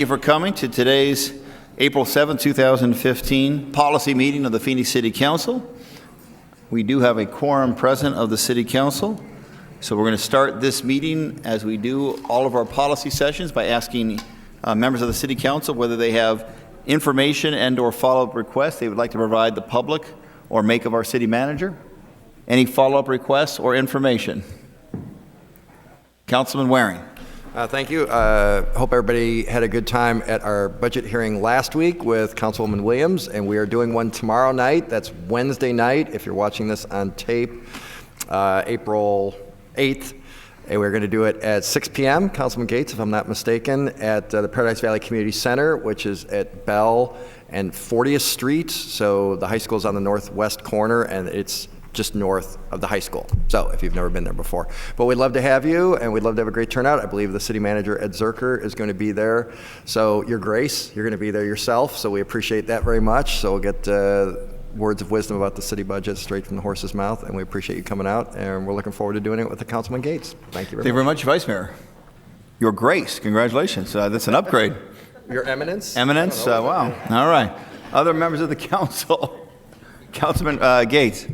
Thank you for coming to today's April 7, 2015 policy meeting of the Phoenix City Council. We do have a quorum present of the City Council, so we're going to start this meeting as we do all of our policy sessions by asking members of the City Council whether they have information and or follow-up requests they would like to provide the public or make of our city manager. Any follow-up requests or information? Councilman Waring. Thank you. Hope everybody had a good time at our budget hearing last week with Councilwoman Williams, and we are doing one tomorrow night. That's Wednesday night, if you're watching this on tape, April 8th. And we're going to do it at 6 p.m., Councilman Gates, if I'm not mistaken, at the Paradise Valley Community Center, which is at Bell and 40th Street. So the high school is on the northwest corner, and it's just north of the high school. So if you've never been there before. But we'd love to have you, and we'd love to have a great turnout. I believe the city manager, Ed Zerker, is going to be there. So Your Grace, you're going to be there yourself, so we appreciate that very much. So we'll get words of wisdom about the city budget straight from the horse's mouth, and we appreciate you coming out, and we're looking forward to doing it with the Councilman Gates. Thank you very much. Thank you very much, Vice Mayor. Your Grace, congratulations. That's an upgrade. Your Eminence? Eminence, wow. All right. Other members of the council. Councilman Gates.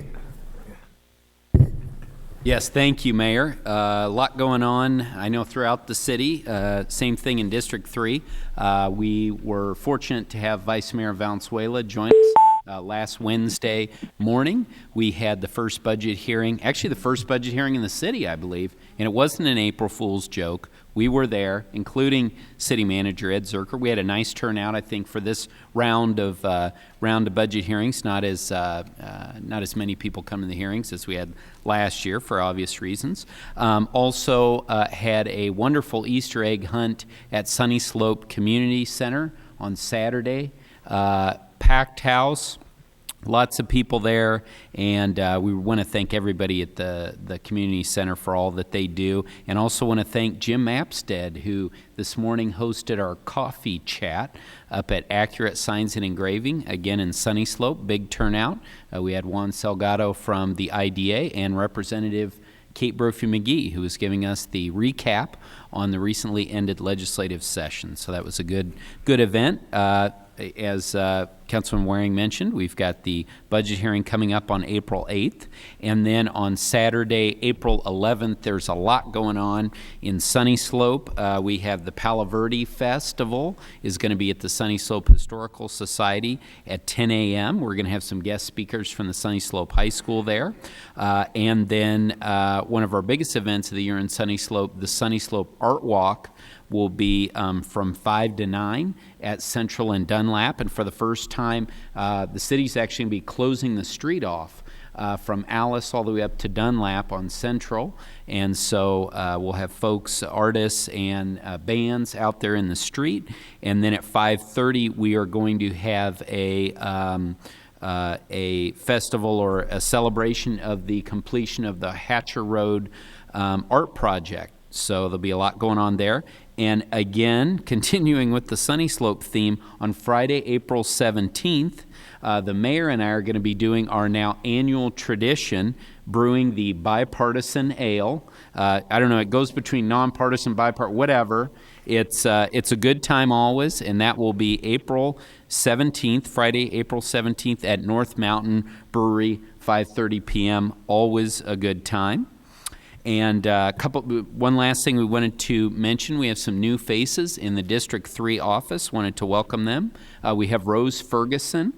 Yes, thank you, Mayor. A lot going on, I know, throughout the city. Same thing in District 3. We were fortunate to have Vice Mayor Valenzuela join us last Wednesday morning. We had the first budget hearing, actually the first budget hearing in the city, I believe, and it wasn't an April Fool's joke. We were there, including City Manager Ed Zerker. We had a nice turnout, I think, for this round of budget hearings. Not as many people come to the hearings as we had last year, for obvious reasons. Also had a wonderful Easter egg hunt at Sunny Slope Community Center on Saturday. Packed house. Lots of people there, and we want to thank everybody at the community center for all that they do, and also want to thank Jim Mapstead, who this morning hosted our coffee chat up at Accurate Signs and Engraving, again in Sunny Slope. Big turnout. We had Juan Salgado from the IDA and Representative Kate Brophy-McGee, who was giving us the recap on the recently ended legislative session. So that was a good event. As Councilman Waring mentioned, we've got the budget hearing coming up on April 8th. And then on Saturday, April 11th, there's a lot going on in Sunny Slope. We have the Palo Verde Festival is going to be at the Sunny Slope Historical Society at 10 a.m. We're going to have some guest speakers from the Sunny Slope High School there. And then one of our biggest events of the year in Sunny Slope, the Sunny Slope Art Walk, will be from 5 to 9 at Central and Dunlap. And for the first time, the city's actually going to be closing the street off from Alice all the way up to Dunlap on Central. And so we'll have folks, artists, and bands out there in the street. And then at 5:30, we are going to have a festival or a celebration of the completion of the Hatcher Road art project. So there'll be a lot going on there. And again, continuing with the Sunny Slope theme, on Friday, April 17th, the mayor and I are going to be doing our now annual tradition, brewing the bipartisan ale. I don't know, it goes between nonpartisan, bipartisan, whatever. It's a good time always, and that will be April 17th, Friday, April 17th at North Mountain Brewery, 5:30 p.m. Always a good time. And one last thing we wanted to mention, we have some new faces in the District 3 office, wanted to welcome them. We have Rose Ferguson,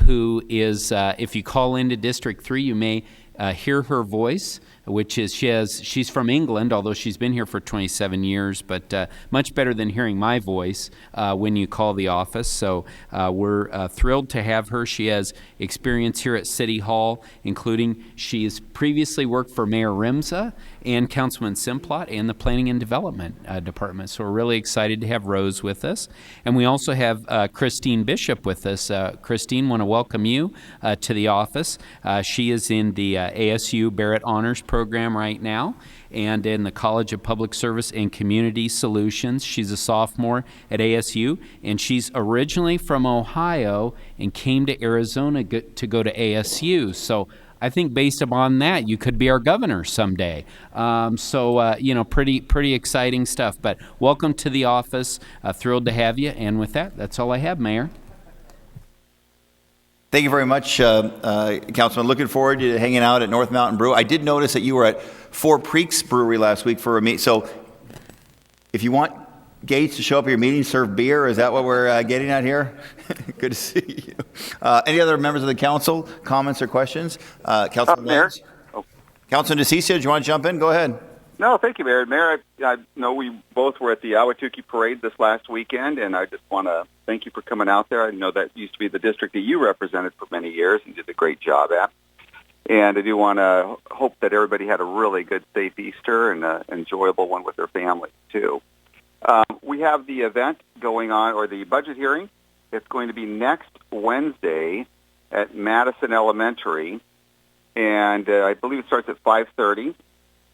who is, if you call into District 3, you may hear her voice, which is she's from England, although she's been here for 27 years, but much better than hearing my voice when you call the office. So we're thrilled to have her. She has experience here at City Hall, including she's previously worked for Mayor Rimza and Councilman Simplot and the Planning and Development Department. So we're really excited to have Rose with us. And we also have Christine Bishop with us. Christine, want to welcome you to the office. She is in the ASU Barrett Honors Program right now, and in the College of Public Service and Community Solutions. She's a sophomore at ASU, and she's originally from Ohio and came to Arizona to go to ASU. So I think based upon that, you could be our governor someday. Pretty exciting stuff. But welcome to the office. Thrilled to have you. And with that, that's all I have, Mayor. Thank you very much, Councilman. Looking forward to hanging out at North Mountain Brew. I did notice that you were at Four Creeks Brewery last week for a meet. So if you want Gates to show up at your meeting, serve beer, is that what we're getting at here? Good to see you. Any other members of the council, comments or questions? Councilman Mayor. Lance? Councilman DeCiccio, do you want to jump in? Go ahead. No, thank you, Mayor. Mayor, I know we both were at the Ahwatukee Parade this last weekend, and I just want to thank you for coming out there. I know that used to be the district that you represented for many years and did a great job at. And I do want to hope that everybody had a really good, safe Easter and an enjoyable one with their families, too. We have the event going on, or the budget hearing. It's going to be next Wednesday at Madison Elementary, and I believe it starts at 5:30.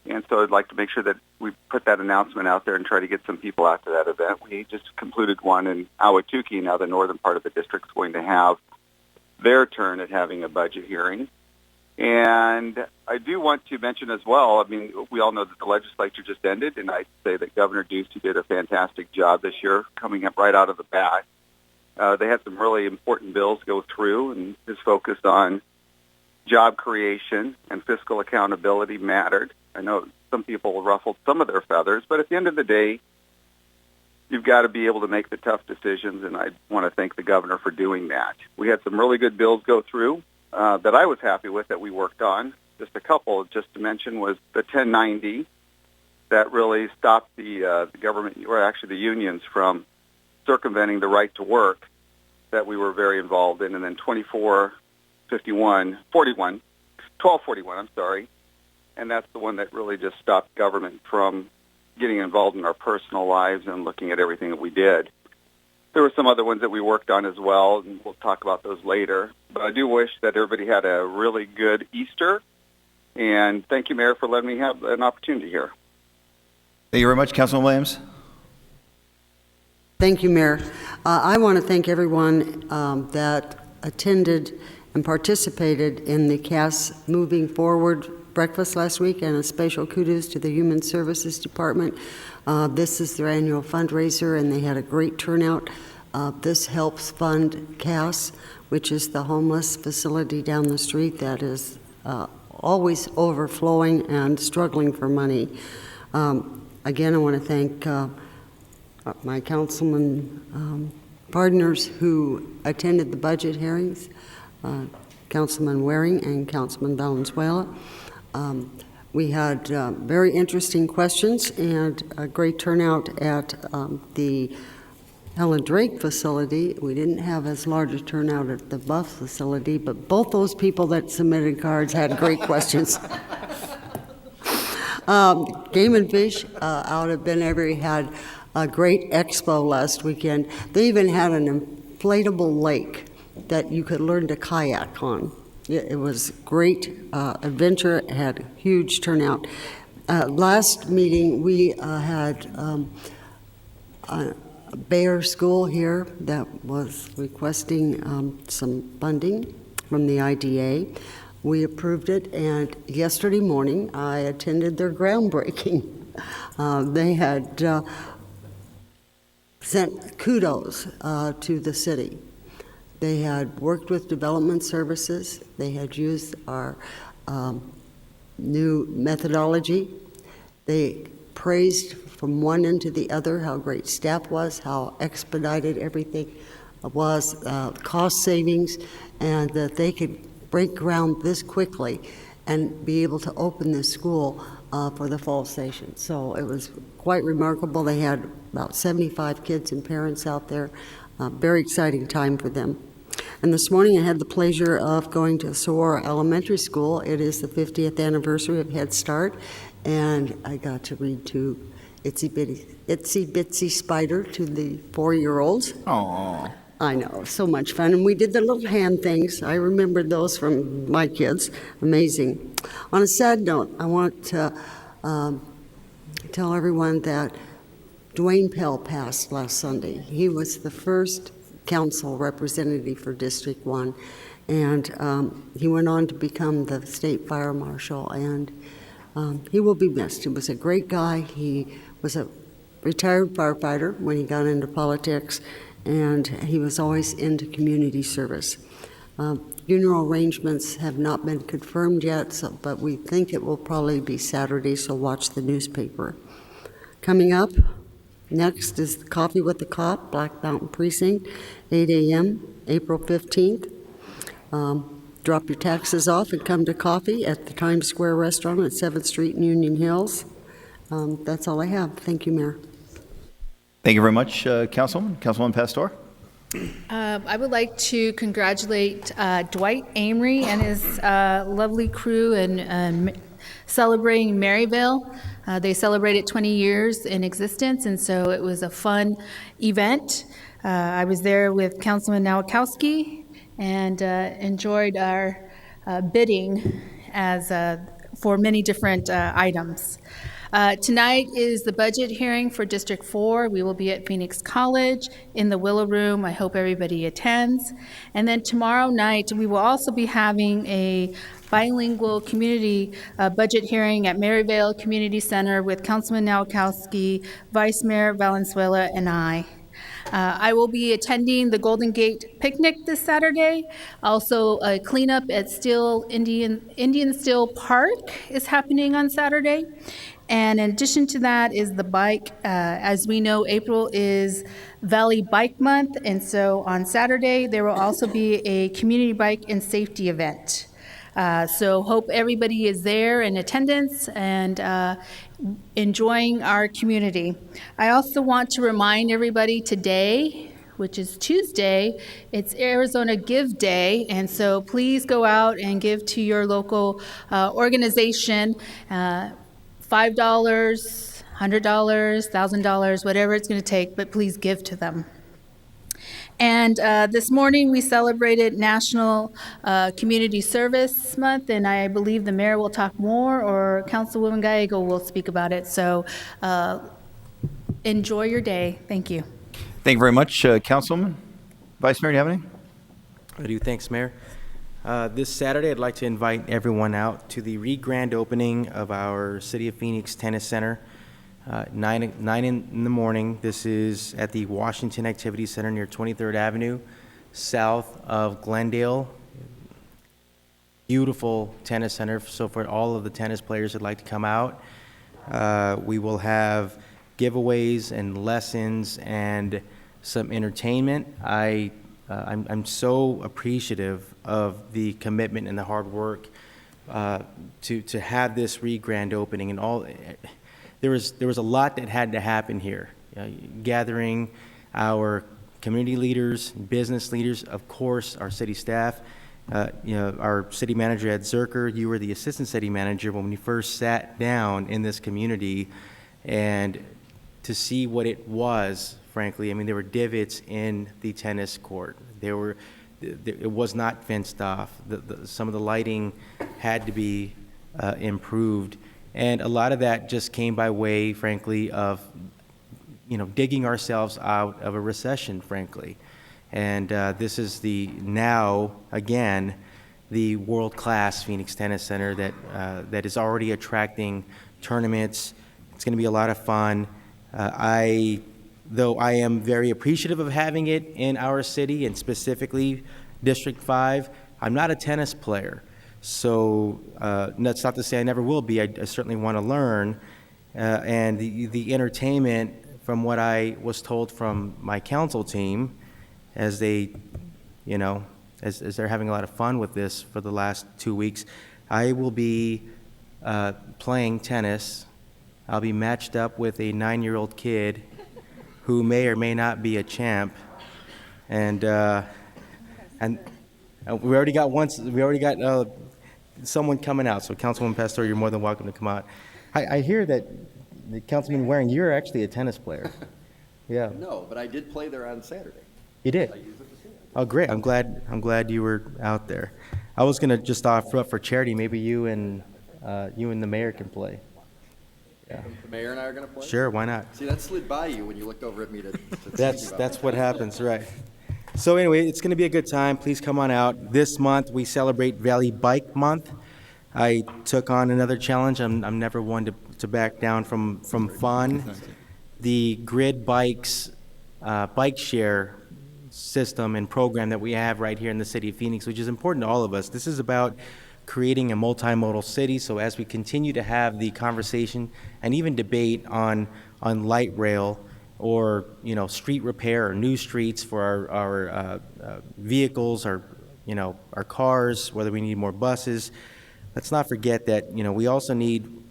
And so I'd like to make sure that we put that announcement out there and try to get some people out to that event. We just concluded one in Ahwatukee. Now the northern part of the district is going to have their turn at having a budget hearing. And I do want to mention as well, I mean, we all know that the legislature just ended, and I'd say that Governor Ducey did a fantastic job this year coming up right out of the bat. They had some really important bills go through, and his focus on job creation and fiscal accountability mattered. I know some people ruffled some of their feathers, but at the end of the day, you've got to be able to make the tough decisions, and I want to thank the governor for doing that. We had some really good bills go through that I was happy with that we worked on. Just a couple, just to mention, was the 1090 that really stopped the government, or actually the unions, from circumventing the right to work that we were very involved in, and then 1241, I'm sorry. And that's the one that really just stopped government from getting involved in our personal lives and looking at everything that we did. There were some other ones that we worked on as well, and we'll talk about those later. But I do wish that everybody had a really good Easter. And thank you, Mayor, for letting me have an opportunity here. Thank you very much, Councilman Williams. Thank you, Mayor. I want to thank everyone that attended and participated in the CAS Moving Forward breakfast last week, and a special kudos to the Human Services Department. This is their annual fundraiser, and they had a great turnout. This helps fund CAS, which is the homeless facility down the street that is always overflowing and struggling for money. Again, I want to thank my councilman partners who attended the budget hearings, Councilman Waring and Councilman Valenzuela. We had very interesting questions and a great turnout at the Helen Drake facility. We didn't have as large a turnout at the Buff facility, but both those people that submitted cards had great questions. Game and Fish out of Ben Avery had a great expo last weekend. They even had an inflatable lake that you could learn to kayak on. It was great adventure. It had huge turnout. Last meeting, we had a Bayer School here that was requesting some funding from the IDA. We approved it, and yesterday morning, I attended their groundbreaking. They had sent kudos to the city. They had worked with development services. They had used our new methodology. They praised from one end to the other how great staff was, how expedited everything was, cost savings, and that they could break ground this quickly and be able to open this school for the fall station. So it was quite remarkable. They had about 75 kids and parents out there. Very exciting time for them. And this morning I had the pleasure of going to Saguaro Elementary School. It is the 50th anniversary of Head Start, and I got to read to Itsy Bitsy Spider to the 4-year-olds. Oh, I know, so much fun. And we did the little hand things. I remembered those from my kids. Amazing. On a sad note, I want to tell everyone that Dwayne Pell passed last Sunday. He was the first council representative for District 1. And he went on to become the state fire marshal, and he will be missed. He was a great guy. He was a retired firefighter when he got into politics, and he was always into community service. Funeral arrangements have not been confirmed yet, but we think it will probably be Saturday, so watch the newspaper. Coming up next is Coffee with the Cop, Black Mountain Precinct, 8 a.m., April 15th. Drop your taxes off and come to coffee at the Times Square Restaurant at 7th Street in Union Hills. That's all I have. Thank you, Mayor. Thank you very much, Councilwoman. Councilwoman Pastor? I would like to congratulate Dwight Amory and his lovely crew in celebrating Maryville. They celebrated 20 years in existence, and so it was a fun event. I was there with Councilman Nowakowski and enjoyed our bidding for many different items. Tonight is the budget hearing for District 4. We will be at Phoenix College in the Willow Room. I hope everybody attends. And then tomorrow night, we will also be having a bilingual community budget hearing at Maryvale Community Center with Councilman Nowakowski, Vice Mayor Valenzuela, and I. I will be attending the Golden Gate picnic this Saturday. Also, a cleanup at Indian Steel Park is happening on Saturday. And in addition to that is the bike. As we know, April is Valley Bike Month, and so on Saturday there will also be a community bike and safety event. So hope everybody is there in attendance and enjoying our community. I also want to remind everybody today, which is Tuesday, it's Arizona Give Day, and so please go out and give to your local organization. $5, $100, $1,000, whatever it's going to take, but please give to them. And this morning we celebrated National Community Service Month, and I believe the mayor will talk more, or Councilwoman Gallego will speak about it. So enjoy your day. Thank you. Thank you very much, Councilwoman. Vice Mayor, do you have any? I do. Thanks, Mayor. This Saturday, I'd like to invite everyone out to the re-grand opening of our City of Phoenix Tennis Center, 9 in the morning. This is at the Washington Activity Center near 23rd Avenue, south of Glendale. Beautiful tennis center, so for all of the tennis players that'd like to come out, we will have giveaways and lessons and some entertainment. I'm so appreciative of the commitment and the hard work to have this re-grand opening, and all. There was a lot that had to happen here, gathering our community leaders, business leaders, of course, our city staff. Our city manager, Ed Zerker, you were the assistant city manager when we first sat down in this community, and to see what it was, frankly, I mean, there were divots in the tennis court. It was not fenced off. Some of the lighting had to be improved, and a lot of that just came by way, frankly, of digging ourselves out of a recession, frankly. And this is now again the world-class Phoenix Tennis Center that is already attracting tournaments. It's going to be a lot of fun. Though I am very appreciative of having it in our city, and specifically District 5, I'm not a tennis player. So that's not to say I never will be. I certainly want to learn. And the entertainment, from what I was told from my council team, as they, as they're having a lot of fun with this for the last 2 weeks, I will be playing tennis. I'll be matched up with a 9-year-old kid who may or may not be a champ, and we already got someone coming out. So Councilwoman Pastor, you're more than welcome to come out. I hear that Councilman Waring, you're actually a tennis player. Yeah. No, but I did play there on Saturday. You did? Oh, great. I'm glad you were out there. I was going to just offer up for charity. Maybe you and the mayor can play. Yeah. The mayor and I are going to play? Sure, why not? See, that slid by you when you looked over at me to That's what happens, right. So anyway, it's going to be a good time. Please come on out. This month, we celebrate Valley Bike Month. I took on another challenge. I'm never one to back down from fun. The Grid Bikes bike share system and program that we have right here in the city of Phoenix, which is important to all of us. This is about creating a multimodal city. So as we continue to have the conversation and even debate on light rail, or street repair or new streets for our vehicles, our cars, whether we need more buses. Let's not forget that we also need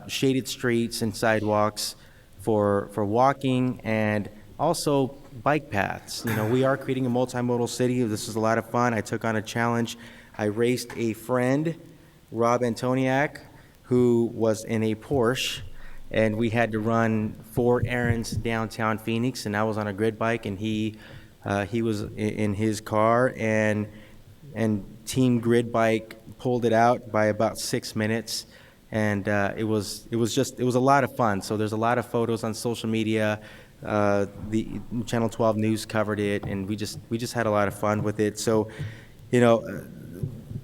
shaded streets and sidewalks for walking, and also bike paths. We are creating a multimodal city. This is a lot of fun. I took on a challenge. I raced a friend, Rob Antoniak, who was in a Porsche, and we had to run 4 errands downtown Phoenix, and I was on a grid bike, and he was in his car, and Team Grid Bike pulled it out by about 6 minutes, and it was a lot of fun. So there's a lot of photos on social media. The Channel 12 News covered it, and we just had a lot of fun with it. So,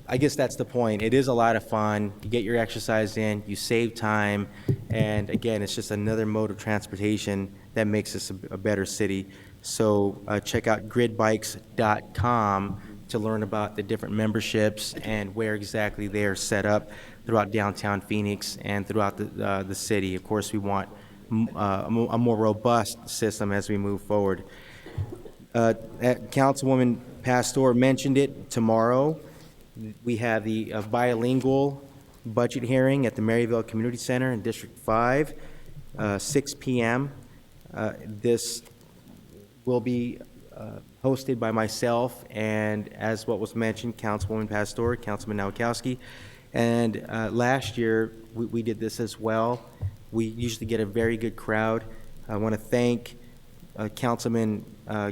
I guess that's the point. It is a lot of fun. You get your exercise in, you save time, and again, it's just another mode of transportation that makes us a better city. So check out gridbikes.com to learn about the different memberships and where exactly they are set up throughout downtown Phoenix and throughout the city. Of course, we want a more robust system as we move forward. Councilwoman Pastor mentioned it. Tomorrow, we have the bilingual budget hearing at the Maryville Community Center in District 5, 6 p.m. This will be hosted by myself and, as what was mentioned, Councilwoman Pastor, Councilman Nowakowski. And last year, we did this as well. We usually get a very good crowd. I want to thank Councilman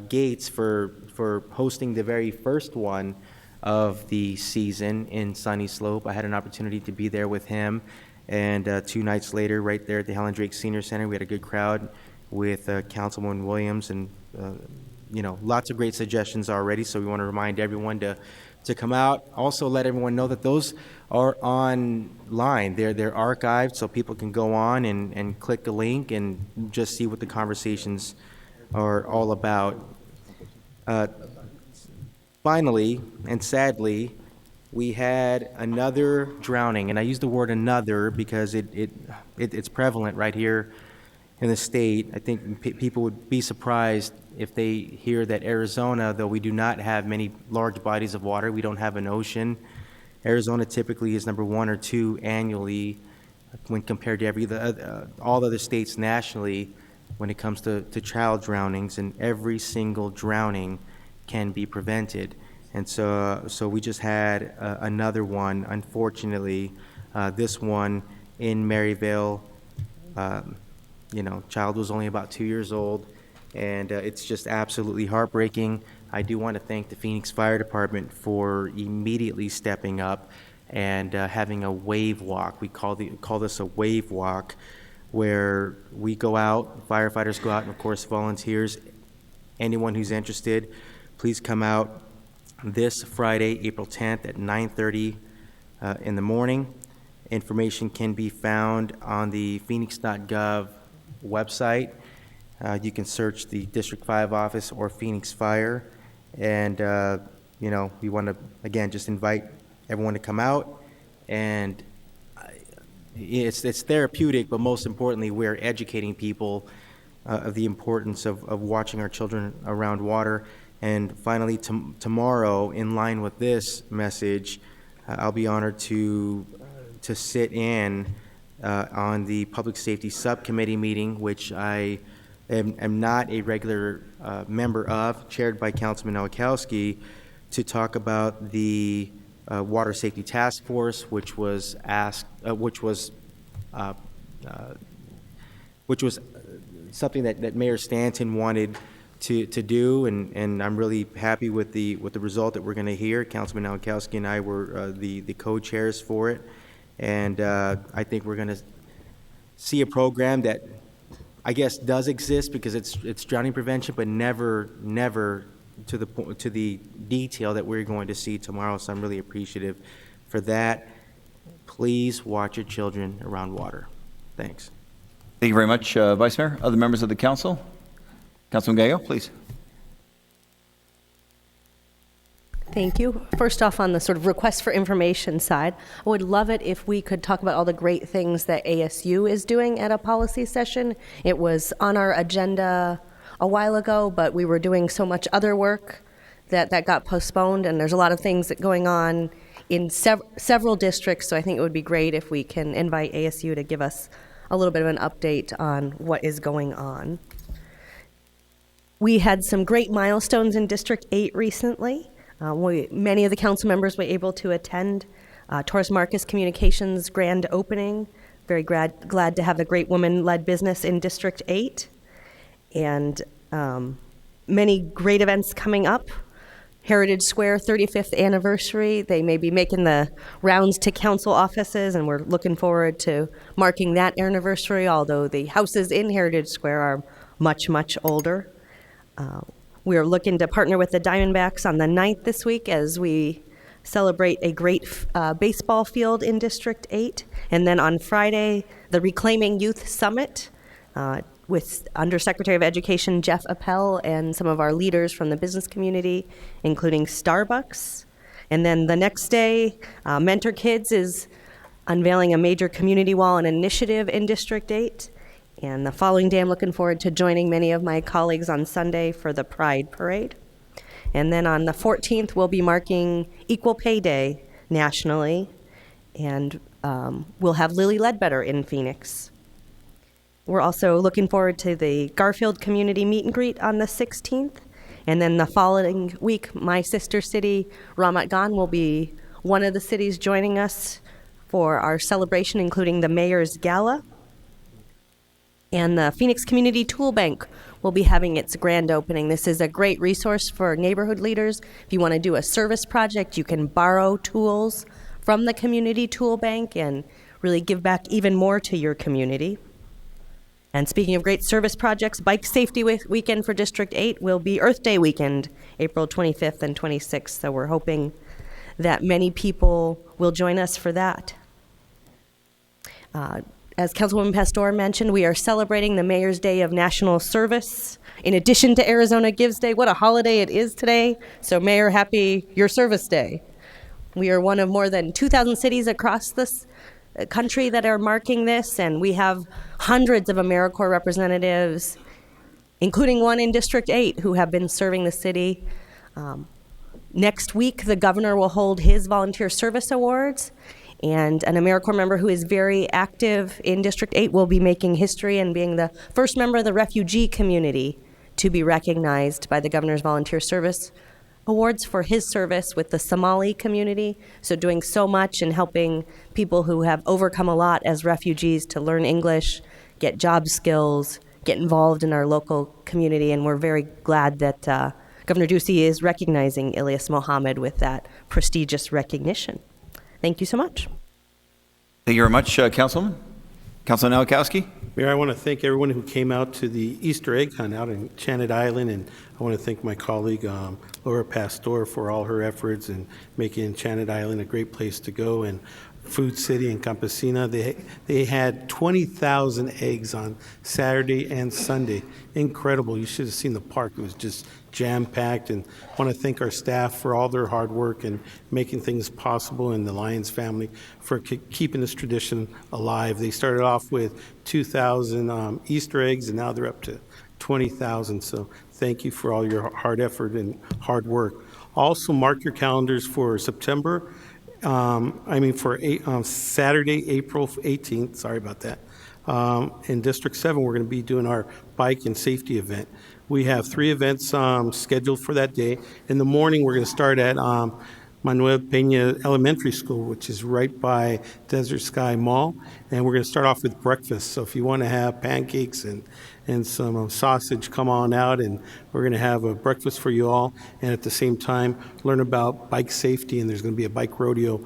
Gates for hosting the very first one of the season in Sunny Slope. I had an opportunity to be there with him, and 2 nights later, right there at the Helen Drake Senior Center, we had a good crowd with Councilwoman Williams, and lots of great suggestions already. So we want to remind everyone to come out. Also, let everyone know that those are online. They're archived, so people can go on and click the link and just see what the conversations are all about. Finally, and sadly, we had another drowning, and I use the word another because it's prevalent right here in the state. I think people would be surprised if they hear that Arizona, though we do not have many large bodies of water, we don't have an ocean. Arizona typically is number 1 or 2 annually when compared to all other states nationally when it comes to child drownings, and every single drowning can be prevented. And so we just had another one, unfortunately, this one in Maryville. Child was only about 2 years old, and it's just absolutely heartbreaking. I do want to thank the Phoenix Fire Department for immediately stepping up and having a wave walk. We call this a wave walk, where we go out, firefighters go out, and of course volunteers. Anyone who's interested, please come out this Friday, April 10th at 9:30 in the morning. Information can be found on the phoenix.gov website. You can search the District 5 office or Phoenix Fire. And, we want to, again, just invite everyone to come out. And it's therapeutic, but most importantly, we're educating people of the importance of watching our children around water. And finally, tomorrow, in line with this message, I'll be honored to sit in on the Public Safety Subcommittee meeting, which I am not a regular member of, chaired by Councilman Nowakowski, to talk about the Water Safety Task Force, which was something that Mayor Stanton wanted to do, and I'm really happy with the result that we're going to hear. Councilman Nowakowski and I were the co-chairs for it, and I think we're going to see a program that I guess does exist because it's drowning prevention, but never to the detail that we're going to see tomorrow, so I'm really appreciative for that. Please watch your children around water. Thanks. Thank you very much, Vice Mayor. Other members of the council? Councilman Gallego, please. Thank you. First off, on the sort of request for information side, I would love it if we could talk about all the great things that ASU is doing at a policy session. It was on our agenda a while ago, but we were doing so much other work that got postponed, and there's a lot of things that going on in several districts, so I think it would be great if we can invite ASU to give us a little bit of an update on what is going on. We had some great milestones in District 8 recently. Many of the council members were able to attend Taurus Marcus Communications grand opening. Very glad to have a great woman-led business in District 8. And many great events coming up. Heritage Square 35th anniversary. They may be making the rounds to council offices, and we're looking forward to marking that anniversary, although the houses in Heritage Square are much, much older. We are looking to partner with the Diamondbacks on the 9th this week as we celebrate a great baseball field in District 8. And then on Friday, the Reclaiming Youth Summit with Undersecretary of Education Jeff Appel and some of our leaders from the business community, including Starbucks. And then the next day, Mentor Kids is unveiling a major community wall and initiative in District 8. And the following day, I'm looking forward to joining many of my colleagues on Sunday for the Pride Parade. And then on the 14th, we'll be marking Equal Pay Day nationally, and we'll have Lily Ledbetter in Phoenix. We're also looking forward to the Garfield Community Meet and Greet on the 16th. And then the following week, my sister city, Ramat Gan, will be one of the cities joining us for our celebration, including the Mayor's Gala. And the Phoenix Community Tool Bank will be having its grand opening. This is a great resource for neighborhood leaders. If you want to do a service project, you can borrow tools from the Community Tool Bank and really give back even more to your community. And speaking of great service projects, Bike Safety Weekend for District 8 will be Earth Day weekend, April 25th and 26th. So we're hoping that many people will join us for that. As Councilwoman Pastor mentioned, we are celebrating the Mayor's Day of National Service. In addition to Arizona Gives Day, what a holiday it is today. So Mayor, happy Your Service Day. We are one of more than 2,000 cities across this country that are marking this, and we have hundreds of AmeriCorps representatives, including one in District 8, who have been serving the city. Next week, the governor will hold his Volunteer Service Awards, and an AmeriCorps member who is very active in District 8 will be making history and being the first member of the refugee community to be recognized by the Governor's Volunteer Service Awards for his service with the Somali community. So doing so much and helping people who have overcome a lot as refugees to learn English, get job skills, get involved in our local community. And we're very glad that Governor Ducey is recognizing Ilyas Mohammed with that prestigious recognition. Thank you so much. Thank you very much, Councilman. Councilman Nowakowski. Mayor, I want to thank everyone who came out to the Easter egg hunt out in Janet Island, and I want to thank my colleague Laura Pastor for all her efforts in making Janet Island a great place to go. And Food City and Campesina, they had 20,000 eggs on Saturday and Sunday. Incredible. You should have seen the park. It was just jam-packed. And I want to thank our staff for all their hard work and making things possible, and the Lyons family for keeping this tradition alive. They started off with 2,000 Easter eggs, and now they're up to 20,000. So thank you for all your hard effort and hard work. Also, mark your calendars for September. For Saturday, April 18th, sorry about that. In District 7, we're going to be doing our bike and safety event. We have 3 events scheduled for that day. In the morning, we're going to start at Manuel Peña Elementary School, which is right by Desert Sky Mall. And we're going to start off with breakfast. So if you want to have pancakes and and some sausage, come on out, and we're going to have a breakfast for you all, and at the same time, learn about bike safety, and there's going to be a bike rodeo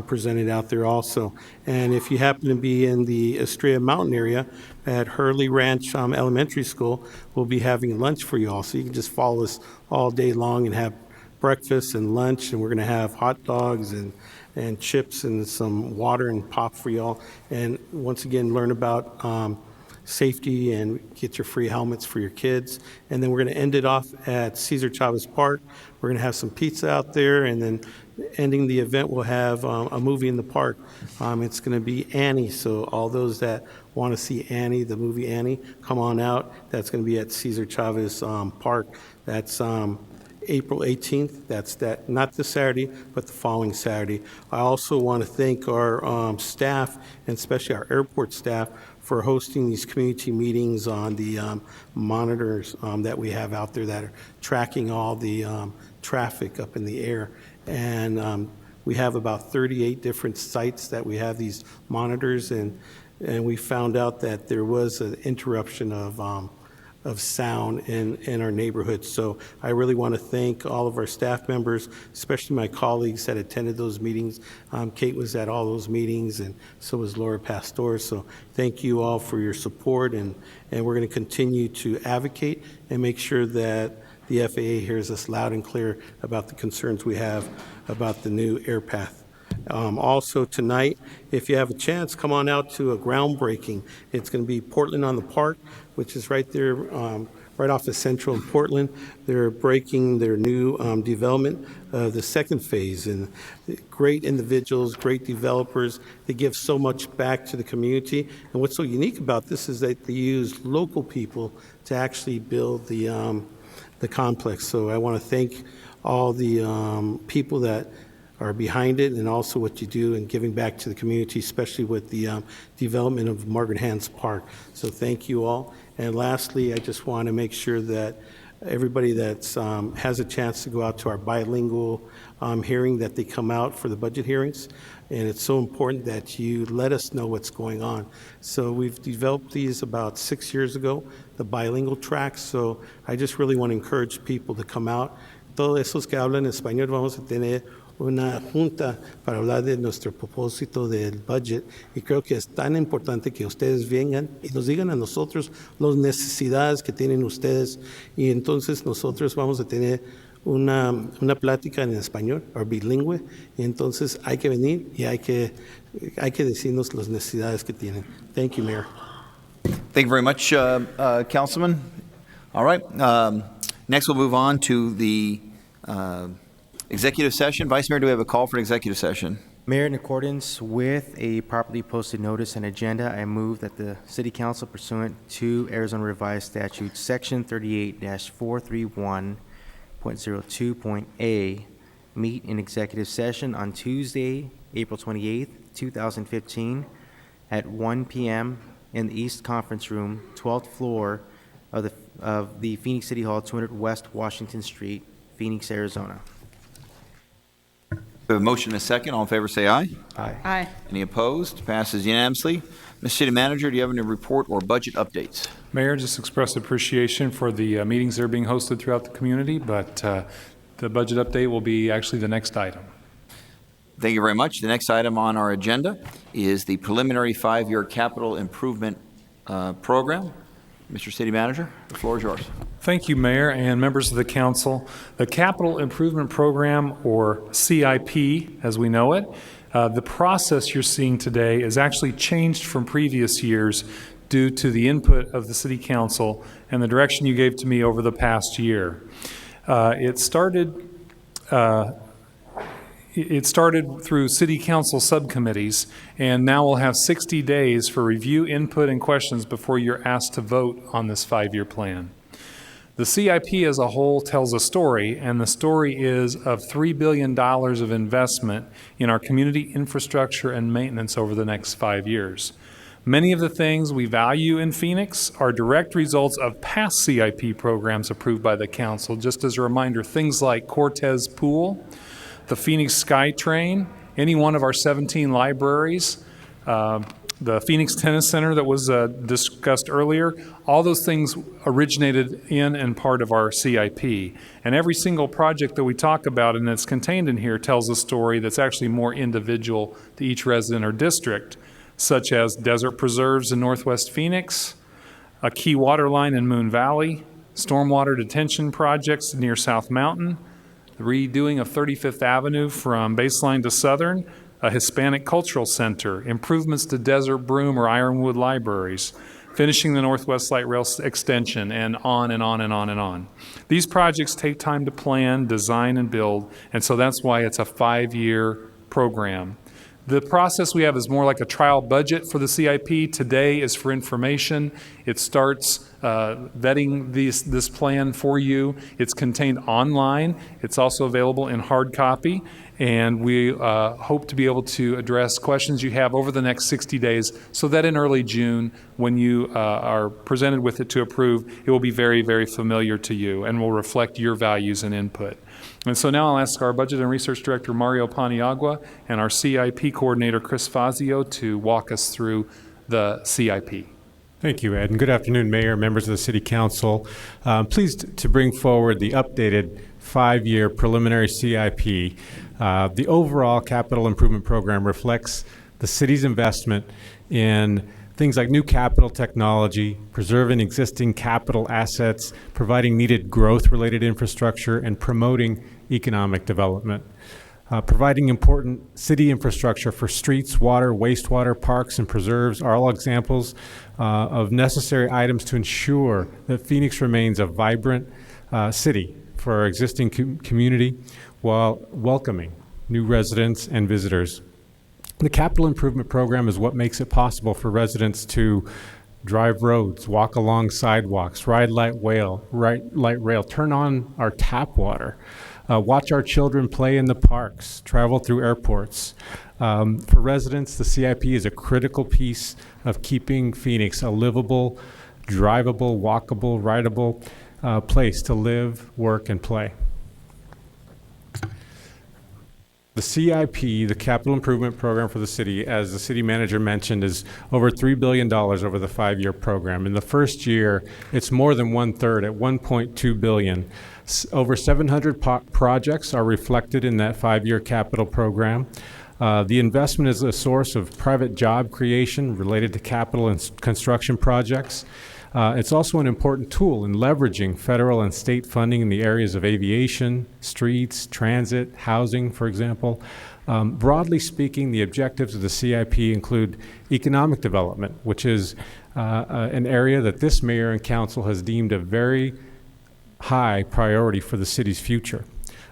presented out there also. And if you happen to be in the Estrella Mountain area at Hurley Ranch Elementary School, we'll be having lunch for you all, so you can just follow us all day long and have breakfast and lunch, and we're going to have hot dogs and chips and some water and pop for y'all. And once again, learn about safety and get your free helmets for your kids. And then we're going to end it off at Cesar Chavez Park. We're going to have some pizza out there, and then ending the event, we'll have a movie in the park. It's going to be Annie, so all those that want to see Annie, the movie Annie, come on out. That's going to be at Cesar Chavez Park. That's April 18th. That's not this Saturday, but the following Saturday. I also want to thank our staff, and especially our airport staff, for hosting these community meetings on the monitors that we have out there that are tracking all the traffic up in the air. And we have about 38 different sites that we have these monitors, and we found out that there was an interruption of sound in our neighborhood. So I really want to thank all of our staff members, especially my colleagues that attended those meetings. Kate was at all those meetings, and so was Laura Pastor. So thank you all for your support, and we're going to continue to advocate and make sure that the FAA hears us loud and clear about the concerns we have about the new air path. Also tonight, if you have a chance, come on out to a groundbreaking. It's going to be Portland on the Park, which is right there, right off of Central in Portland. They're breaking their new development of the second phase, and great individuals, great developers. They give so much back to the community. And what's so unique about this is that they use local people to actually build the complex. So I want to thank all the people that are behind it, and also what you do in giving back to the community, especially with the development of Margaret Hans Park. So thank you all. And lastly, I just want to make sure that everybody that has a chance to go out to our bilingual hearing, that they come out for the budget hearings. And it's so important that you let us know what's going on. So we've developed these about 6 years ago, the bilingual tracks. So I just really want to encourage people to come out. Todos esos que hablan español, vamos a tener una junta para hablar de nuestro propósito del budget, y creo que es tan importante que ustedes vengan y nos digan a nosotros las necesidades que tienen ustedes, y entonces nosotros vamos a tener una plática en español o bilingüe, y entonces hay que venir y hay que decirnos las necesidades que tienen. Thank you, Mayor. Thank you very much, Councilman. All right. Next, we'll move on to the executive session. Vice Mayor, do we have a call for an executive session? Mayor, in accordance with a properly posted notice and agenda, I move that the City Council, pursuant to Arizona Revised Statute, Section 38-431.02.a, meet in executive session on Tuesday, April 28th, 2015, at 1 p.m. in the East Conference Room, 12th floor of the Phoenix City Hall, 200 West Washington Street, Phoenix, Arizona. We have a motion and a second. All in favor, say aye. Aye. Aye. Any opposed? Passes unanimously. Mr. City Manager, do you have any report or budget updates? Mayor, just express appreciation for the meetings that are being hosted throughout the community, but the budget update will be actually the next item. Thank you very much. The next item on our agenda is the preliminary 5-year capital improvement program. Mr. City Manager, the floor is yours. Thank you, Mayor and members of the council. The Capital Improvement Program, or CIP as we know it, the process you're seeing today is actually changed from previous years due to the input of the City Council and the direction you gave to me over the past year. It started through City Council subcommittees, and now we'll have 60 days for review, input, and questions before you're asked to vote on this 5-year plan. The CIP as a whole tells a story, and the story is of $3 billion of investment in our community infrastructure and maintenance over the next 5 years. Many of the things we value in Phoenix are direct results of past CIP programs approved by the council. Just as a reminder, things like Cortez Pool, the Phoenix SkyTrain, any one of our 17 libraries, the Phoenix Tennis Center that was discussed earlier, all those things originated in and part of our CIP. And every single project that we talk about and that's contained in here tells a story that's actually more individual to each resident or district, such as desert preserves in Northwest Phoenix, a key water line in Moon Valley, stormwater detention projects near South Mountain, the redoing of 35th Avenue from Baseline to Southern, a Hispanic Cultural Center, improvements to Desert Broom or Ironwood libraries, finishing the Northwest Light Rail extension, and on and on and on and on. These projects take time to plan, design, and build, and so that's why it's a 5-year program. The process we have is more like a trial budget for the CIP. Today is for information. It starts vetting this plan for you. It's contained online. It's also available in hard copy. And we hope to be able to address questions you have over the next 60 days so that in early June, when you are presented with it to approve, it will be very, very familiar to you and will reflect your values and input. And so now I'll ask our Budget and Research Director, Mario Paniagua, and our CIP Coordinator, Chris Fazio, to walk us through the CIP. Thank you, Ed, and good afternoon, Mayor, members of the City Council. Pleased to bring forward the updated 5-year preliminary CIP. The overall capital improvement program reflects the city's investment in things like new capital technology, preserving existing capital assets, providing needed growth-related infrastructure, and promoting economic development. Providing important city infrastructure for streets, water, wastewater, parks, and preserves are all examples of necessary items to ensure that Phoenix remains a vibrant city for our existing community while welcoming new residents and visitors. The capital improvement program is what makes it possible for residents to drive roads, walk along sidewalks, ride light rail, turn on our tap water, watch our children play in the parks, travel through airports. For residents, the CIP is a critical piece of keeping Phoenix a livable, drivable, walkable, rideable place to live, work, and play. The CIP, the Capital Improvement Program for the city, as the city manager mentioned, is over $3 billion over the 5-year program. In the first year, it's more than 1/3 at $1.2 billion. Over 700 projects are reflected in that 5-year capital program. The investment is a source of private job creation related to capital and construction projects. It's also an important tool in leveraging federal and state funding in the areas of aviation, streets, transit, housing, for example. Broadly speaking, the objectives of the CIP include economic development, which is an area that this mayor and council has deemed a very high priority for the city's future.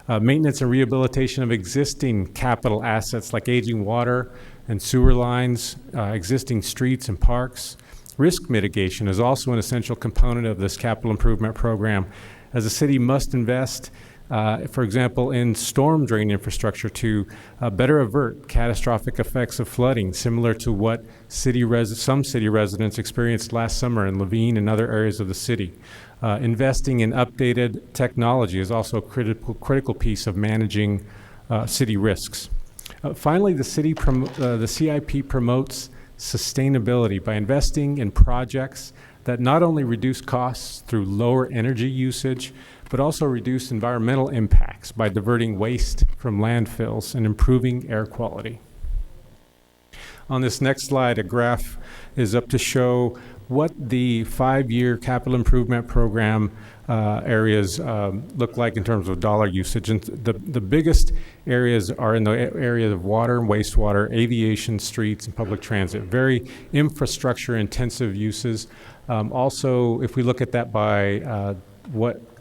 Maintenance and rehabilitation of existing capital assets like aging water and sewer lines, existing streets and parks. Risk mitigation is also an essential component of this capital improvement program, as the city must invest, for example, in storm drain infrastructure to better avert catastrophic effects of flooding, similar to what some city residents experienced last summer in Levine and other areas of the city. Investing in updated technology is also a critical piece of managing city risks. Finally, the CIP promotes sustainability by investing in projects that not only reduce costs through lower energy usage, but also reduce environmental impacts by diverting waste from landfills and improving air quality. On this next slide, a graph is up to show what the 5-year capital improvement program areas look like in terms of dollar usage. And the biggest areas are in the areas of water and wastewater, aviation, streets, and public transit. Very infrastructure intensive uses. Also, if we look at that by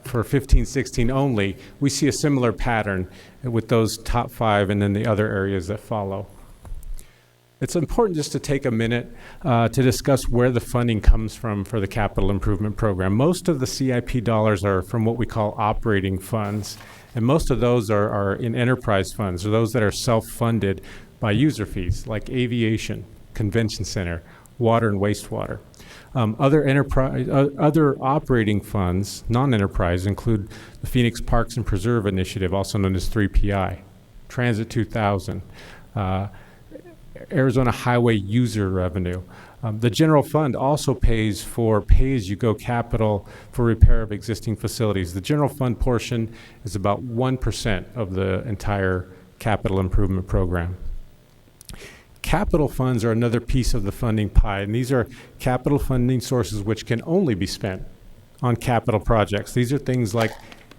for 15-16 only, we see a similar pattern with those top 5 and then the other areas that follow. It's important just to take a minute to discuss where the funding comes from for the capital improvement program. Most of the CIP dollars are from what we call operating funds, and most of those are in enterprise funds, or those that are self-funded by user fees, like aviation, convention center, water and wastewater. Other operating funds, non-enterprise, include the Phoenix Parks and Preserve Initiative, also known as 3PI, Transit 2000, Arizona highway user revenue. The general fund also pays for pay-as-you-go capital for repair of existing facilities. The general fund portion is about 1% of the entire capital improvement program. Capital funds are another piece of the funding pie, and these are capital funding sources which can only be spent on capital projects. These are things like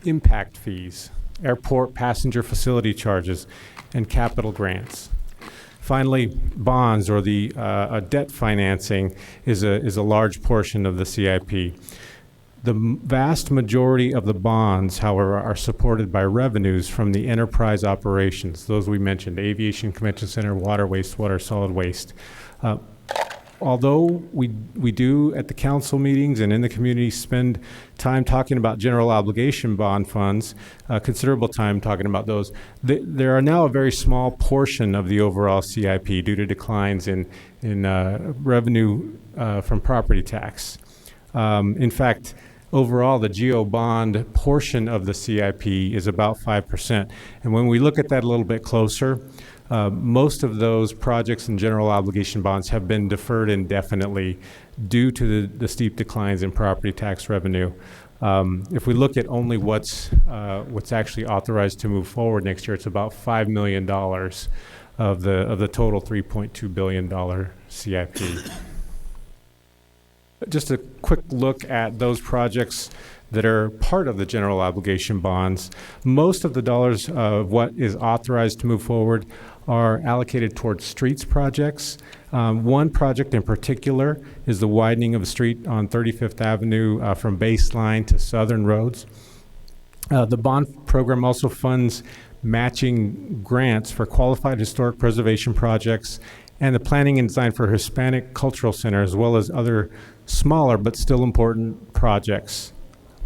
impact fees, airport passenger facility charges, and capital grants. Finally, bonds, or the debt financing, is a large portion of the CIP. The vast majority of the bonds, however, are supported by revenues from the enterprise operations, those we mentioned: aviation, convention center, water, wastewater, solid waste. Although we do at the council meetings and in the community spend time talking about general obligation bond funds, considerable time talking about those, there are now a very small portion of the overall CIP due to declines in revenue from property tax. In fact, overall, the GO bond portion of the CIP is about 5%. And when we look at that a little bit closer, most of those projects and general obligation bonds have been deferred indefinitely due to the steep declines in property tax revenue. If we look at only what's actually authorized to move forward next year, it's about $5 million of the total $3.2 billion CIP. Just a quick look at those projects that are part of the general obligation bonds. Most of the dollars of what is authorized to move forward are allocated towards streets projects. One project in particular is the widening of a street on 35th Avenue from Baseline to Southern Roads. The bond program also funds matching grants for qualified historic preservation projects and the planning and design for Hispanic Cultural Center, as well as other smaller but still important projects.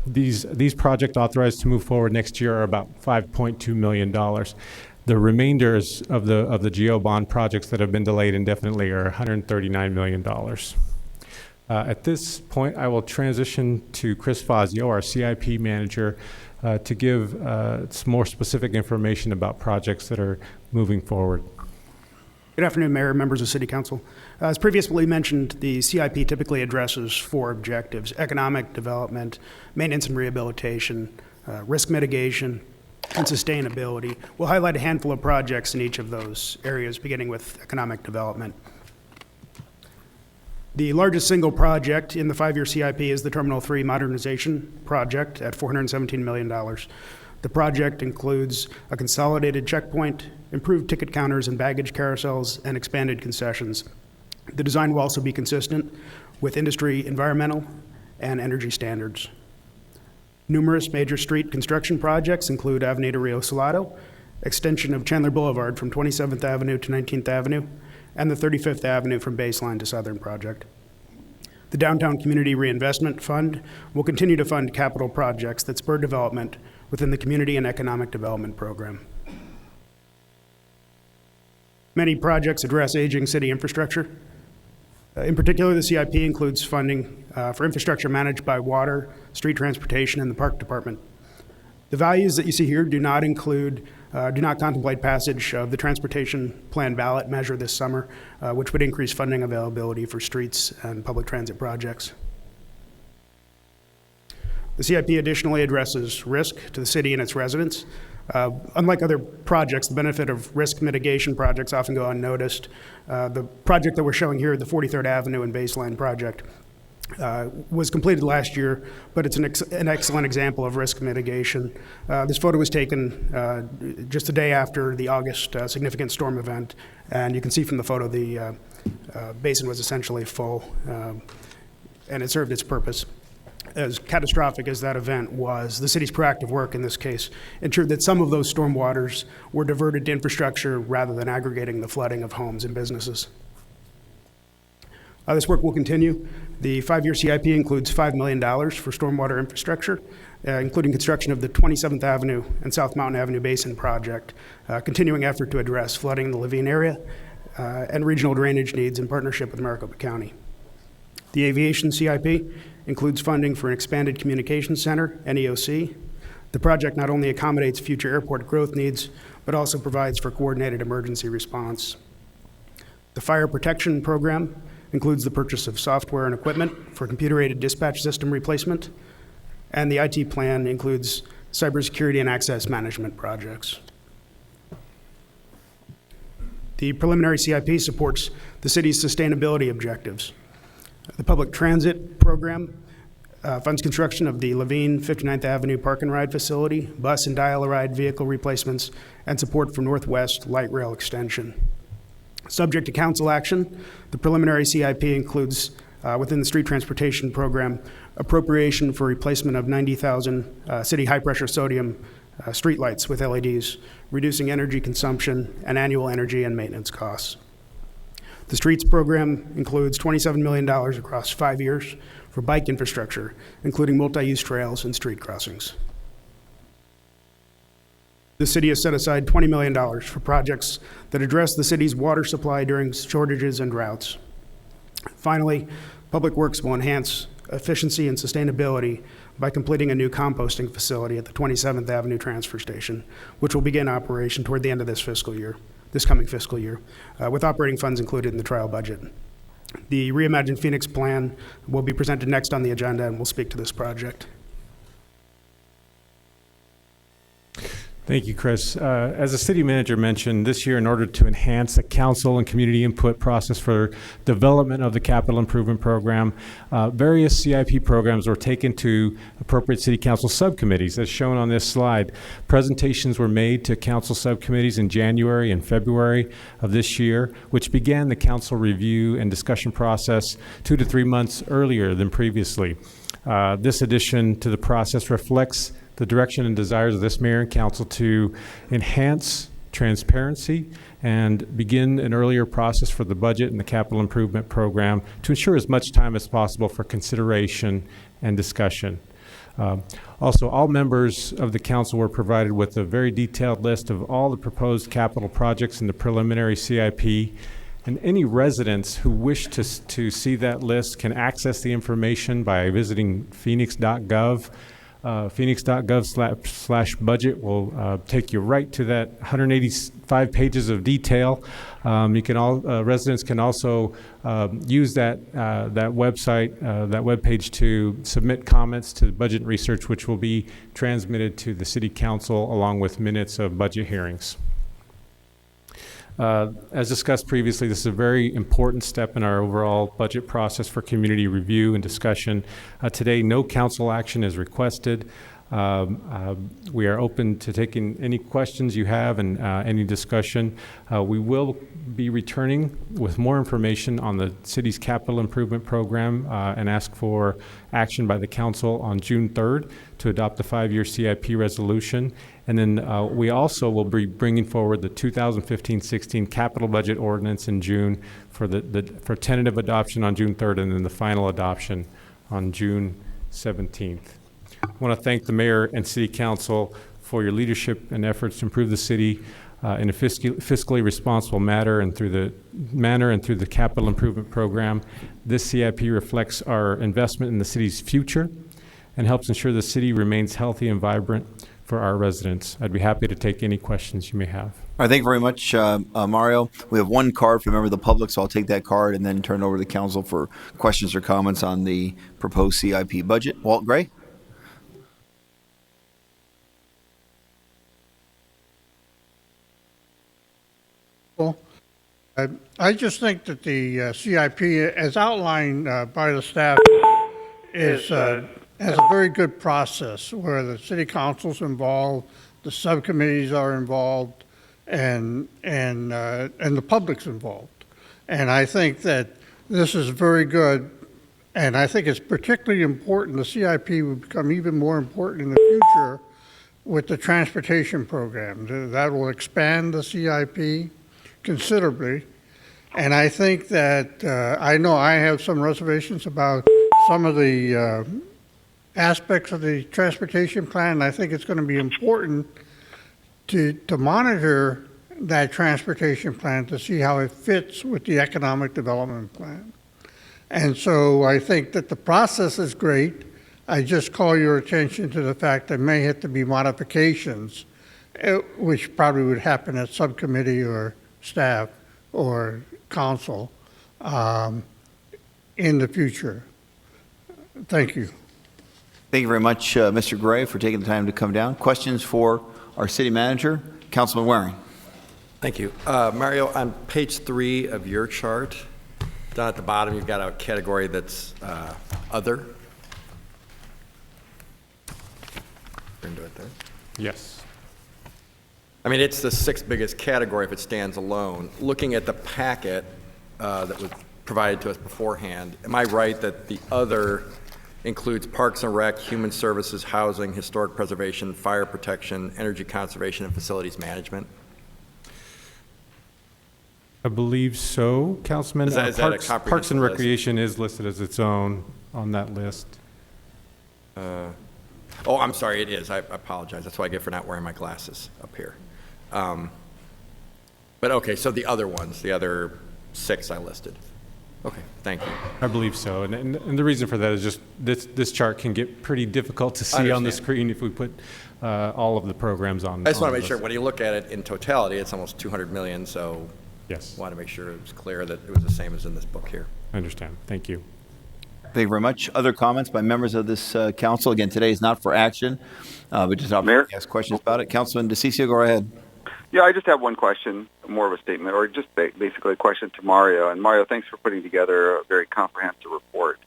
These projects authorized to move forward next year are about $5.2 million. The remainders of the GO bond projects that have been delayed indefinitely are $139 million. At this point, I will transition to Chris Fazio, our CIP manager, to give some more specific information about projects that are moving forward. Good afternoon, Mayor, members of City Council. As previously mentioned, the CIP typically addresses 4 objectives: economic development, maintenance and rehabilitation, risk mitigation, and sustainability. We'll highlight a handful of projects in each of those areas, beginning with economic development. The largest single project in the 5-year CIP is the Terminal 3 Modernization Project at $417 million. The project includes a consolidated checkpoint, improved ticket counters and baggage carousels, and expanded concessions. The design will also be consistent with industry environmental and energy standards. Numerous major street construction projects include Avenida Rio Salado, extension of Chandler Boulevard from 27th Avenue to 19th Avenue, and the 35th Avenue from Baseline to Southern project. The Downtown Community Reinvestment Fund will continue to fund capital projects that spur development within the Community and Economic Development Program. Many projects address aging city infrastructure. In particular, the CIP includes funding for infrastructure managed by water, street transportation, and the park department. The values that you see here do not contemplate passage of the transportation plan ballot measure this summer, which would increase funding availability for streets and public transit projects. The CIP additionally addresses risk to the city and its residents. Unlike other projects, the benefit of risk mitigation projects often go unnoticed. The project that we're showing here, the 43rd Avenue and Baseline project, was completed last year, but it's an excellent example of risk mitigation. This photo was taken just a day after the August significant storm event, and you can see from the photo the basin was essentially full, and it served its purpose. As catastrophic as that event was, the city's proactive work in this case ensured that some of those storm waters were diverted to infrastructure rather than aggregating the flooding of homes and businesses. This work will continue. The 5-year CIP includes $5 million for stormwater infrastructure, including construction of the 27th Avenue and South Mountain Avenue Basin project, continuing effort to address flooding in the Levine area, and regional drainage needs in partnership with Maricopa County. The aviation CIP includes funding for an expanded communications center, NEOC. The project not only accommodates future airport growth needs, but also provides for coordinated emergency response. The fire protection program includes the purchase of software and equipment for computer-aided dispatch system replacement, and the IT plan includes cybersecurity and access management projects. The preliminary CIP supports the city's sustainability objectives. The public transit program funds construction of the Levine 59th Avenue Park and Ride facility, bus and dial-a-ride vehicle replacements, and support for Northwest Light Rail extension. Subject to council action, the preliminary CIP includes, within the street transportation program, appropriation for replacement of 90,000 city high-pressure sodium streetlights with LEDs, reducing energy consumption and annual energy and maintenance costs. The streets program includes $27 million across 5 years for bike infrastructure, including multi-use trails and street crossings. The city has set aside $20 million for projects that address the city's water supply during shortages and droughts. Finally, Public Works will enhance efficiency and sustainability by completing a new composting facility at the 27th Avenue Transfer Station, which will begin operation toward the end of this coming fiscal year, with operating funds included in the trial budget. The Reimagine Phoenix plan will be presented next on the agenda, and we'll speak to this project. Thank you, Chris. As the city manager mentioned, this year, in order to enhance the council and community input process for development of the capital improvement program, various CIP programs were taken to appropriate city council subcommittees. As shown on this slide, presentations were made to council subcommittees in January and February of this year, which began the council review and discussion process 2 to 3 months earlier than previously. This addition to the process reflects the direction and desires of this mayor and council to enhance transparency and begin an earlier process for the budget and the capital improvement program to ensure as much time as possible for consideration and discussion. Also, all members of the council were provided with a very detailed list of all the proposed capital projects in the preliminary CIP, and any residents who wish to see that list can access the information by visiting phoenix.gov. Phoenix.gov/budget will take you right to that 185 pages of detail. Residents can also use that website, that webpage to submit comments to Budget and Research, which will be transmitted to the City Council along with minutes of budget hearings. As discussed previously, this is a very important step in our overall budget process for community review and discussion. Today, no council action is requested. We are open to taking any questions you have and any discussion. We will be returning with more information on the city's capital improvement program and ask for action by the council on June 3rd to adopt the 5-year CIP resolution. And then we also will be bringing forward the 2015-16 capital budget ordinance in June for tentative adoption on June 3rd and then the final adoption on June 17th. I want to thank the mayor and city council for your leadership and efforts to improve the city in a fiscally responsible manner and through the capital improvement program. This CIP reflects our investment in the city's future and helps ensure the city remains healthy and vibrant for our residents. I'd be happy to take any questions you may have. All right, thank you very much, Mario. We have one card for a member of the public, so I'll take that card and then turn it over to the council for questions or comments on the proposed CIP budget. Walt Gray? I just think that the CIP, as outlined by the staff, has a very good process where the city council's involved, the subcommittees are involved, and the public's involved. And I think that this is very good, and I think it's particularly important. The CIP will become even more important in the future with the transportation program. That will expand the CIP considerably. And I think that, I know I have some reservations about some of the aspects of the transportation plan, and I think it's going to be important to monitor that transportation plan to see how it fits with the economic development plan. And so I think that the process is great. I just call your attention to the fact there may have to be modifications, which probably would happen at subcommittee or staff or council in the future. Thank you. Thank you very much, Mr. Gray, for taking the time to come down. Questions for our city manager, Councilman Waring? Thank you. Mario, on page 3 of your chart, down at the bottom, you've got a category that's other. Into it there. Yes. I mean, it's the 6th biggest category if it stands alone. Looking at the packet that was provided to us beforehand, am I right that the other includes Parks and Rec, Human Services, Housing, Historic Preservation, Fire Protection, Energy Conservation, and Facilities Management? I believe so, Councilman. Is that a Parks comprehensive and list? Recreation is listed as its own on that list. Oh, I'm sorry, it is. I apologize. That's what I get for not wearing my glasses up here. But okay, so the other ones, the other 6 I listed. Okay, thank you. I believe so. And the reason for that is just this chart can get pretty difficult to see on the understand. screen if we put all of the programs on. I just want on to the make sure, list. when you look at it in totality, it's almost 200 million, so Yes, I want to make sure it was clear that it was the same as in this book here. I understand. Thank you. Thank you very much. Other comments by members of this council? Again, today is not for action, but just Mayor? ask questions about it. Councilman DeCiccio, go ahead. Yeah, I just have one question, more of a statement, or just basically a question to Mario. And Mario, thanks for putting together a very comprehensive report.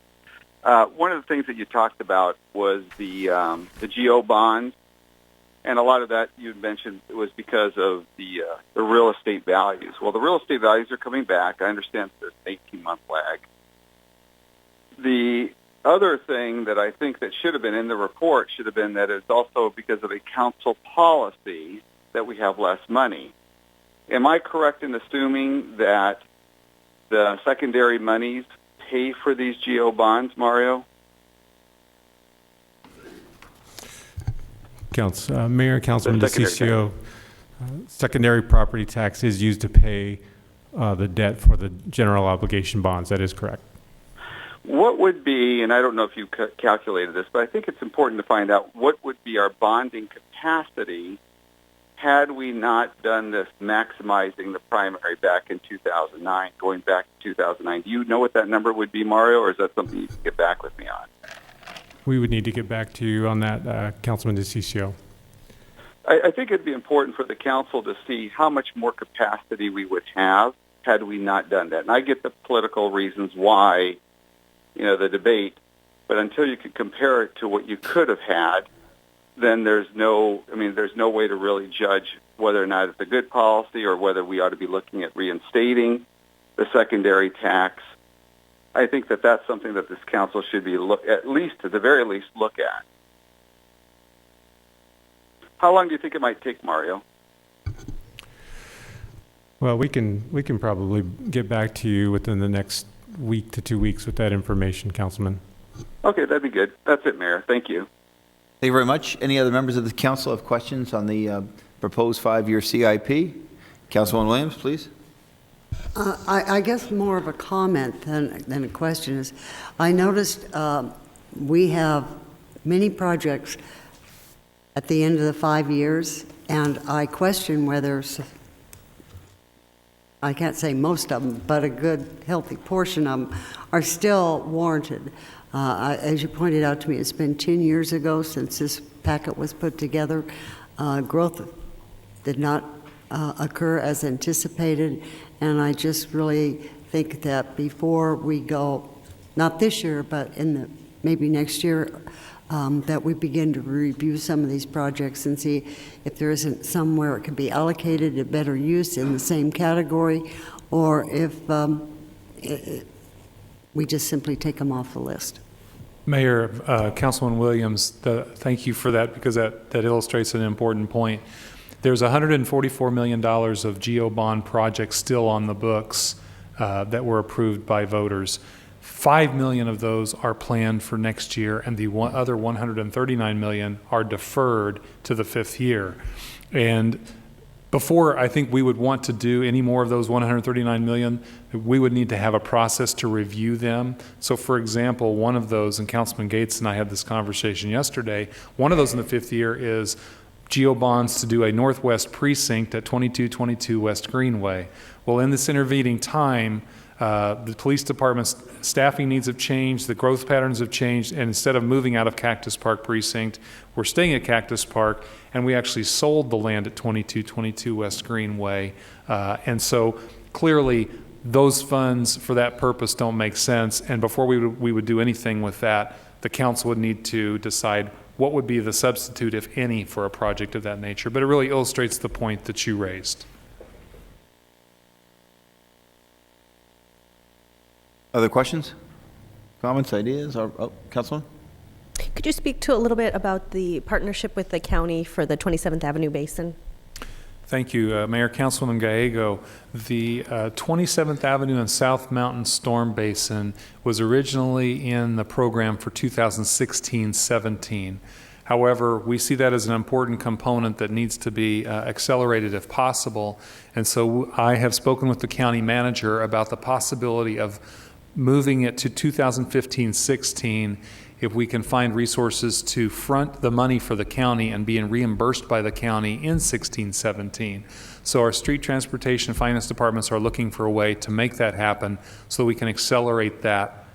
One of the things that you talked about was the GO bonds, and a lot of that you mentioned was because of the real estate values. Well, the real estate values are coming back. I understand there's an 18-month lag. The other thing that I think that should have been in the report should have been that it's also because of a council policy that we have less money. Am I correct in assuming that the secondary monies pay for these GO bonds, Mario? Mayor, Councilman Secondary DeCiccio, secondary property tax is used to pay the debt for the general obligation bonds. That is correct. What would be, and I don't know if you calculated this, but I think it's important to find out what would be our bonding capacity had we not done this maximizing the primary back in 2009, going back to 2009. Do you know what that number would be, Mario, or is that something you can get back with me on? We would need to get back to you on that, Councilman DeCiccio. I think it'd be important for the council to see how much more capacity we would have had we not done that. And I get the political reasons why, the debate, but until you could compare it to what you could have had, then there's no way to really judge whether or not it's a good policy or whether we ought to be looking at reinstating the secondary tax. I think that that's something that this council should be at the very least, look at. How long do you think it might take, Mario? Well, we can probably get back to you within the next week to 2 weeks with that information, Councilman. Okay, that'd be good. That's it, Mayor. Thank you. Thank you very much. Any other members of the council have questions on the proposed 5-year CIP? Councilwoman Williams, please. I guess more of a comment than a question is, I noticed we have many projects at the end of the 5 years, and I question whether, I can't say most of them, but a good, healthy portion of them are still warranted. As you pointed out to me, it's been 10 years ago since this packet was put together. Growth did not occur as anticipated, and I just really think that before we go, not this year, but maybe next year, that we begin to review some of these projects and see if there isn't somewhere it could be allocated to better use in the same category, or if we just simply take them off the list. Mayor, Councilman Williams, thank you for that, because that illustrates an important point. There's $144 million of GO bond projects still on the books that were approved by voters. 5 million of those are planned for next year, and the other 139 million are deferred to the 5th year. And before I think we would want to do any more of those 139 million, we would need to have a process to review them. So for example, one of those, and Councilman Gates and I had this conversation yesterday, one of those in the 5th year is GeoBonds to do a northwest precinct at 2222 West Greenway. Well, in this intervening time, the police department's staffing needs have changed, the growth patterns have changed, and instead of moving out of Cactus Park precinct, we're staying at Cactus Park, and we actually sold the land at 2222 West Greenway. And so clearly, those funds for that purpose don't make sense, and before we would do anything with that, the council would need to decide what would be the substitute, if any, for a project of that nature. But it really illustrates the point that you raised. Other questions, comments, ideas? Councilman? Could you speak to a little bit about the partnership with the county for the 27th Avenue Basin? Thank you, Mayor. Councilwoman Gallego. The 27th Avenue and South Mountain Storm Basin was originally in the program for 2016-17. However, we see that as an important component that needs to be accelerated if possible. And so I have spoken with the county manager about the possibility of moving it to 2015-16 if we can find resources to front the money for the county and being reimbursed by the county in 16-17. So our street transportation finance departments are looking for a way to make that happen so we can accelerate that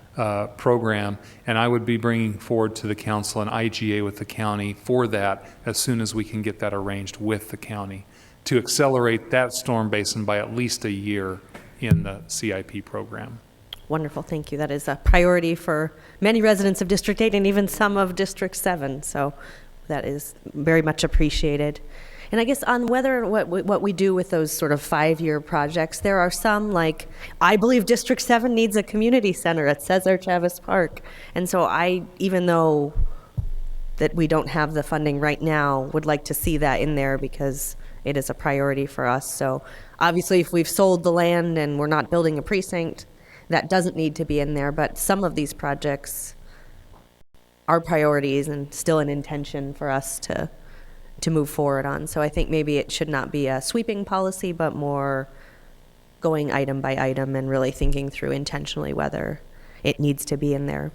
program. And I would be bringing forward to the council an IGA with the county for that as soon as we can get that arranged with the county to accelerate that storm basin by at least a year in the CIP program. Wonderful, thank you. That is a priority for many residents of District 8 and even some of District 7, so that is very much appreciated. And I guess on whether what we do with those sort of 5-year projects, there are some, like, I believe District 7 needs a community center at Cesar Chavez Park. And so I, even though that we don't have the funding right now, would like to see that in there because it is a priority for us. So obviously if we've sold the land and we're not building a precinct, that doesn't need to be in there, but some of these projects are priorities and still an intention for us to move forward on. So I think maybe it should not be a sweeping policy, but more going item by item and really thinking through intentionally whether it needs to be in there.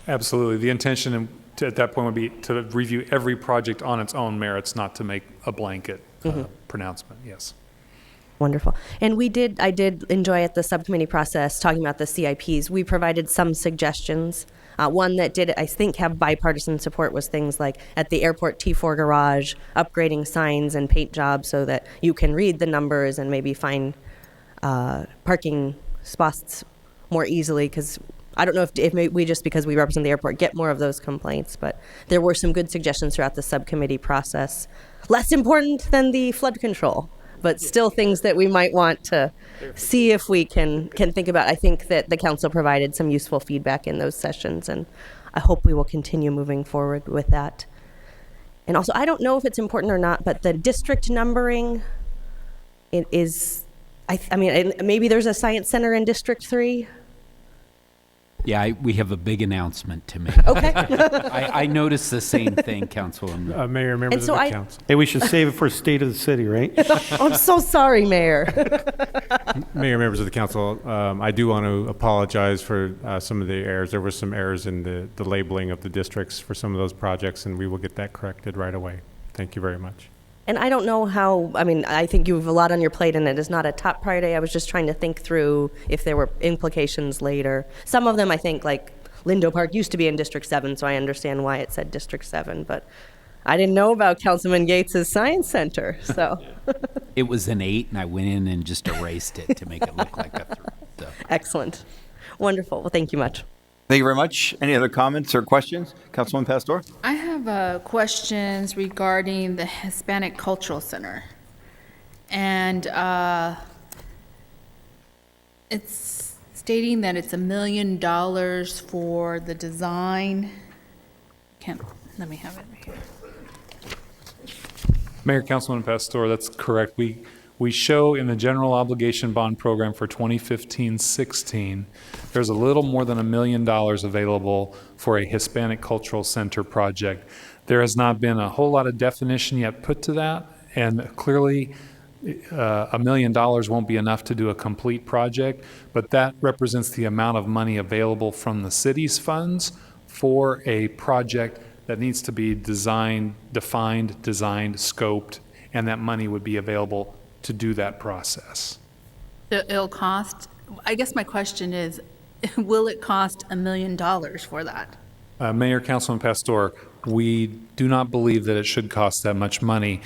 Absolutely. The intention at that point would be to review every project on its own merits, not to make a blanket pronouncement. Yes. Wonderful. And I did enjoy at the subcommittee process talking about the CIPs. We provided some suggestions. One that did, I think, have bipartisan support was things like at the airport T4 garage, upgrading signs and paint jobs so that you can read the numbers and maybe find parking spots more easily, because I don't know if we, just because we represent the airport, get more of those complaints, but there were some good suggestions throughout the subcommittee process. Less important than the flood control, but still things that we might want to see if we can think about. I think that the council provided some useful feedback in those sessions, and I hope we will continue moving forward with that. And also, I don't know if it's important or not, but the district numbering, it is, I mean, maybe there's a science center in District 3. Yeah, we have a big announcement to make. Okay. I noticed the same thing, Councilwoman. Mayor, members of the council. Hey, we should save it for State of the City, right? Oh, I'm so sorry, Mayor. Mayor, members of the council, I do want to apologize for some of the errors. There were some errors in the labeling of the districts for some of those projects, and we will get that corrected right away. Thank you very much. And I don't know how, I mean, I think you have a lot on your plate and it is not a top priority. I was just trying to think through if there were implications later. Some of them, I think, like Lindo Park used to be in District 7, so I understand why it said District 7, but I didn't know about Councilman Gates's Science Center, so. It was an 8, and I went in and just erased it to make it look like a 3. So. Excellent. Wonderful. Well, thank you much. Thank you very much. Any other comments or questions? Councilman Pastor? I have questions regarding the Hispanic Cultural Center. And it's stating that it's $1 million for the design. Let me have it right here. Mayor, Councilman Pastor, that's correct. We show in the general obligation bond program for 2015-16, there's a little more than $1 million available for a Hispanic Cultural Center project. There has not been a whole lot of definition yet put to that, and clearly $1 million won't be enough to do a complete project, but that represents the amount of money available from the city's funds for a project that needs to be defined, scoped, and that money would be available to do that process. It'll cost, I guess my question is, will it cost $1 million for that? Mayor, Councilman Pastor, we do not believe that it should cost that much money.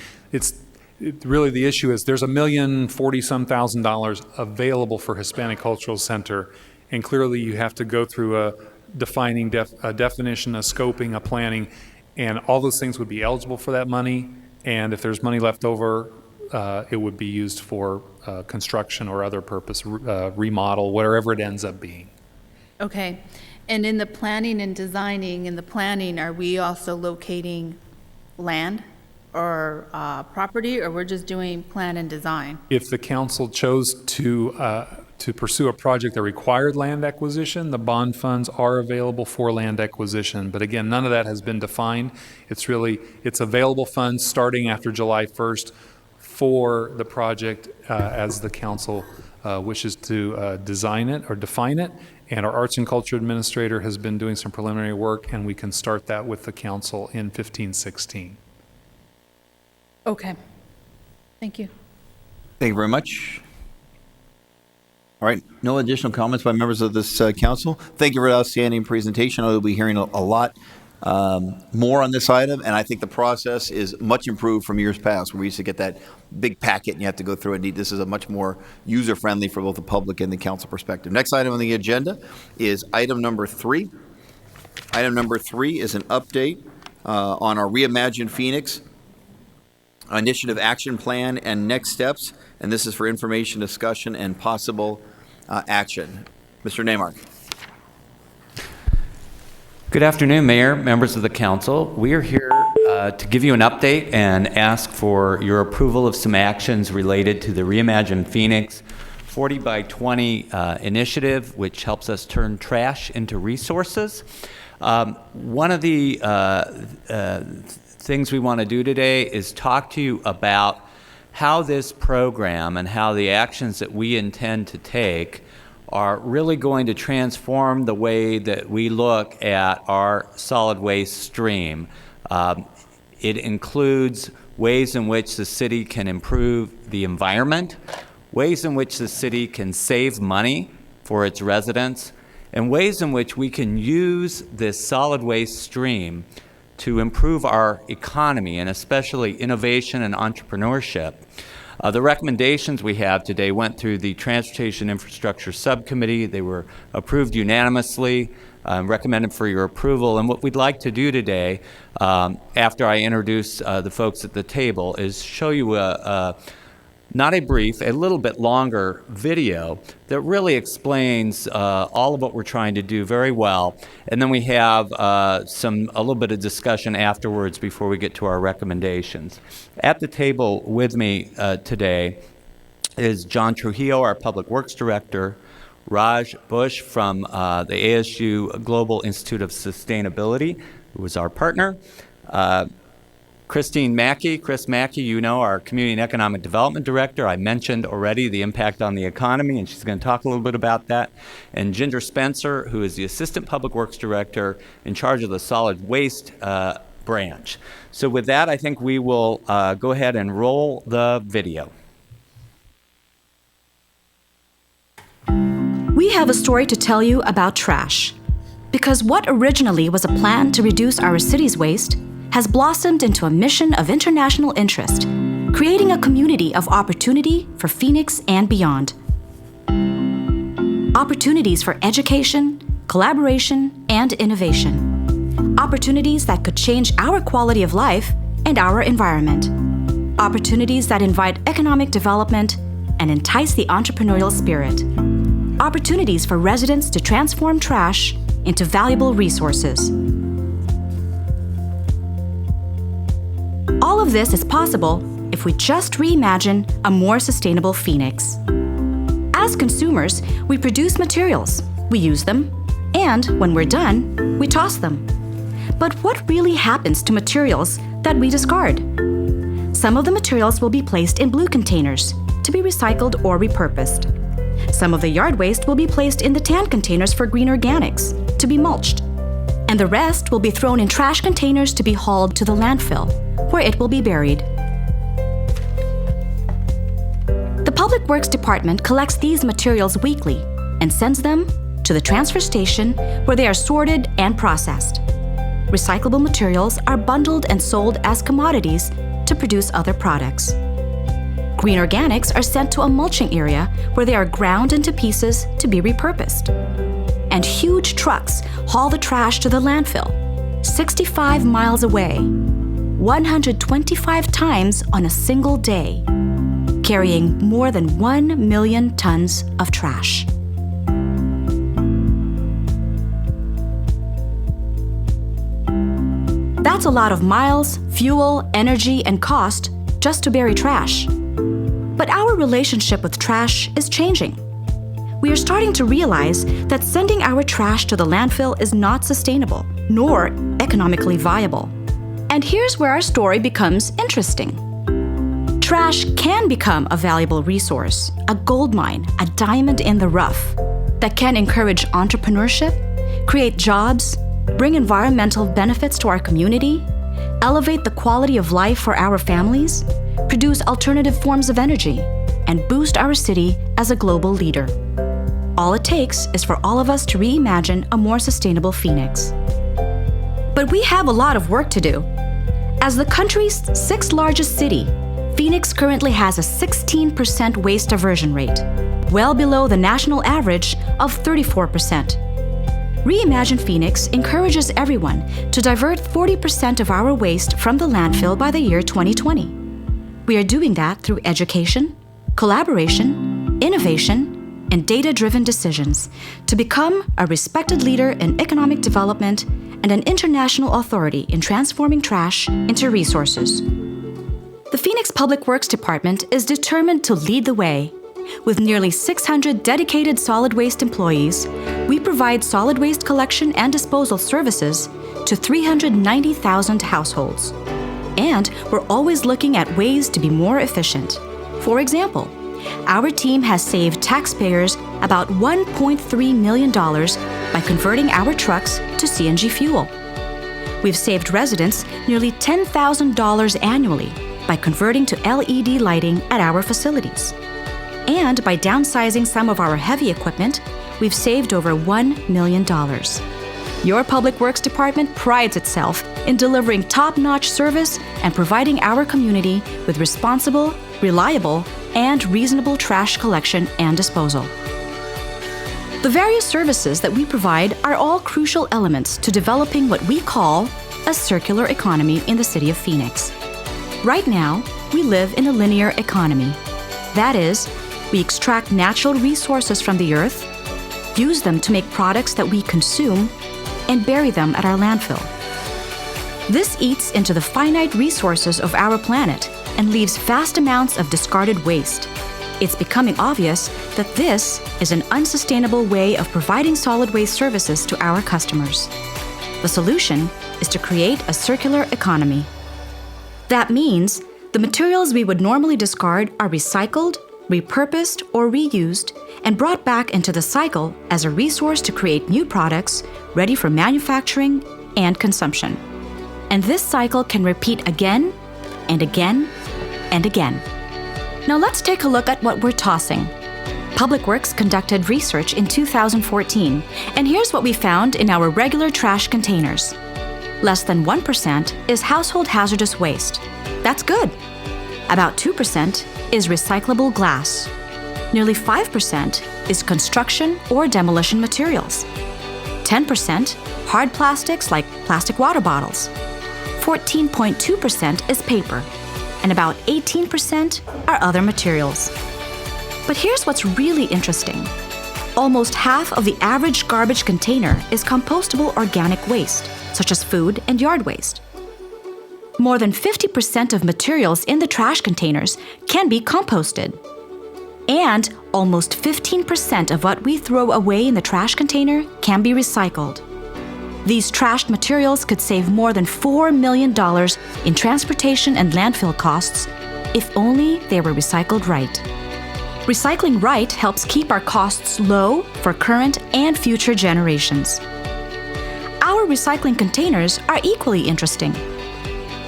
Really, the issue is there's $1,040,000 available for Hispanic Cultural Center, and clearly you have to go through a defining a definition, a scoping, a planning, and all those things would be eligible for that money. And if there's money left over, it would be used for construction or other purpose, remodel, whatever it ends up being. Okay. And in the planning and designing, in the planning, are we also locating land or property, or we're just doing plan and design? If the council chose to pursue a project that required land acquisition, the bond funds are available for land acquisition. But again, none of that has been defined. It's available funds starting after July 1st for the project as the council wishes to design it or define it. And our Arts and Culture Administrator has been doing some preliminary work, and we can start that with the council in 15-16. Okay. Thank you. Thank you very much. All right, no additional comments by members of this council. Thank you for the outstanding presentation. I know we'll be hearing a lot more on this item, and I think the process is much improved from years past, where we used to get that big packet and you have to go through it. This is a much more user-friendly for both the public and the council perspective. Next item on the agenda is item number 3. Item number 3 is an update on our Reimagine Phoenix Initiative Action Plan and next steps, and this is for information, discussion, and possible action. Mr. Neymark. Good afternoon, Mayor, members of the council. We are here to give you an update and ask for your approval of some actions related to the Reimagine Phoenix 40 by 20 initiative, which helps us turn trash into resources. One of the things we want to do today is talk to you about how this program and how the actions that we intend to take are really going to transform the way that we look at our solid waste stream. It includes ways in which the city can improve the environment, ways in which the city can save money for its residents, and ways in which we can use this solid waste stream to improve our economy, and especially innovation and entrepreneurship. The recommendations we have today went through the Transportation Infrastructure Subcommittee. They were approved unanimously, recommended for your approval. And what we'd like to do today, after I introduce the folks at the table, is show you not a brief, a little bit longer video that really explains all of what we're trying to do very well. And then we have a little bit of discussion afterwards before we get to our recommendations. At the table with me today is John Trujillo, our Public Works Director, Raj Bush from the ASU Global Institute of Sustainability, who is our partner, Christine Mackey, Chris Mackey, you know, our Community and Economic Development Director. I mentioned already the impact on the economy, and she's going to talk a little bit about that. And Ginger Spencer, who is the Assistant Public Works Director in charge of the solid waste branch. So with that, I think we will go ahead and roll the video. We have a story to tell you about trash. Because what originally was a plan to reduce our city's waste has blossomed into a mission of international interest, creating a community of opportunity for Phoenix and beyond. Opportunities for education, collaboration, and innovation. Opportunities that could change our quality of life and our environment. Opportunities that invite economic development and entice the entrepreneurial spirit. Opportunities for residents to transform trash into valuable resources. All of this is possible if we just reimagine a more sustainable Phoenix. As consumers, we produce materials, we use them, and when we're done, we toss them. But what really happens to materials that we discard? Some of the materials will be placed in blue containers to be recycled or repurposed. Some of the yard waste will be placed in the tan containers for green organics to be mulched. and the rest will be thrown in trash containers to be hauled to the landfill, where it will be buried. The Public Works Department collects these materials weekly and sends them to the transfer station where they are sorted and processed. Recyclable materials are bundled and sold as commodities to produce other products. Green organics are sent to a mulching area where they are ground into pieces to be repurposed. And huge trucks haul the trash to the landfill, 65 miles away, 125 times on a single day, carrying more than 1 million tons of trash. That's a lot of miles, fuel, energy, and cost just to bury trash. But our relationship with trash is changing. We are starting to realize that sending our trash to the landfill is not sustainable, nor economically viable. And here's where our story becomes interesting. Trash can become a valuable resource, a gold mine, a diamond in the rough, that can encourage entrepreneurship, create jobs, bring environmental benefits to our community, elevate the quality of life for our families, produce alternative forms of energy, and boost our city as a global leader. All it takes is for all of us to reimagine a more sustainable Phoenix. But we have a lot of work to do. As the country's 6th largest city, Phoenix currently has a 16% waste diversion rate, well below the national average of 34%. Reimagine Phoenix encourages everyone to divert 40% of our waste from the landfill by the year 2020. We are doing that through education, collaboration, innovation, and data-driven decisions to become a respected leader in economic development and an international authority in transforming trash into resources. The Phoenix Public Works Department is determined to lead the way. With nearly 600 dedicated solid waste employees, we provide solid waste collection and disposal services to 390,000 households. And we're always looking at ways to be more efficient. For example, our team has saved taxpayers about $1.3 million by converting our trucks to CNG fuel. We've saved residents nearly $10,000 annually by converting to LED lighting at our facilities. And by downsizing some of our heavy equipment, we've saved over $1 million. Your Public Works Department prides itself in delivering top-notch service and providing our community with responsible, reliable, and reasonable trash collection and disposal. The various services that we provide are all crucial elements to developing what we call a circular economy in the city of Phoenix. Right now, we live in a linear economy. That is, we extract natural resources from the earth, use them to make products that we consume, and bury them at our landfill. This eats into the finite resources of our planet and leaves vast amounts of discarded waste. It's becoming obvious that this is an unsustainable way of providing solid waste services to our customers. The solution is to create a circular economy. That means the materials we would normally discard are recycled, repurposed, or reused, and brought back into the cycle as a resource to create new products ready for manufacturing and consumption. And this cycle can repeat again and again and again. Now let's take a look at what we're tossing. Public Works conducted research in 2014, and here's what we found in our regular trash containers. Less than 1% is household hazardous waste. That's good. About 2% is recyclable glass. Nearly 5% is construction or demolition materials. 10% hard plastics like plastic water bottles. 14.2% is paper, and about 18% are other materials. But here's what's really interesting. Almost half of the average garbage container is compostable organic waste, such as food and yard waste. More than 50% of materials in the trash containers can be composted. And almost 15% of what we throw away in the trash container can be recycled. These trashed materials could save more than $4 million in transportation and landfill costs if only they were recycled right. Recycling right helps keep our costs low for current and future generations. Our recycling containers are equally interesting.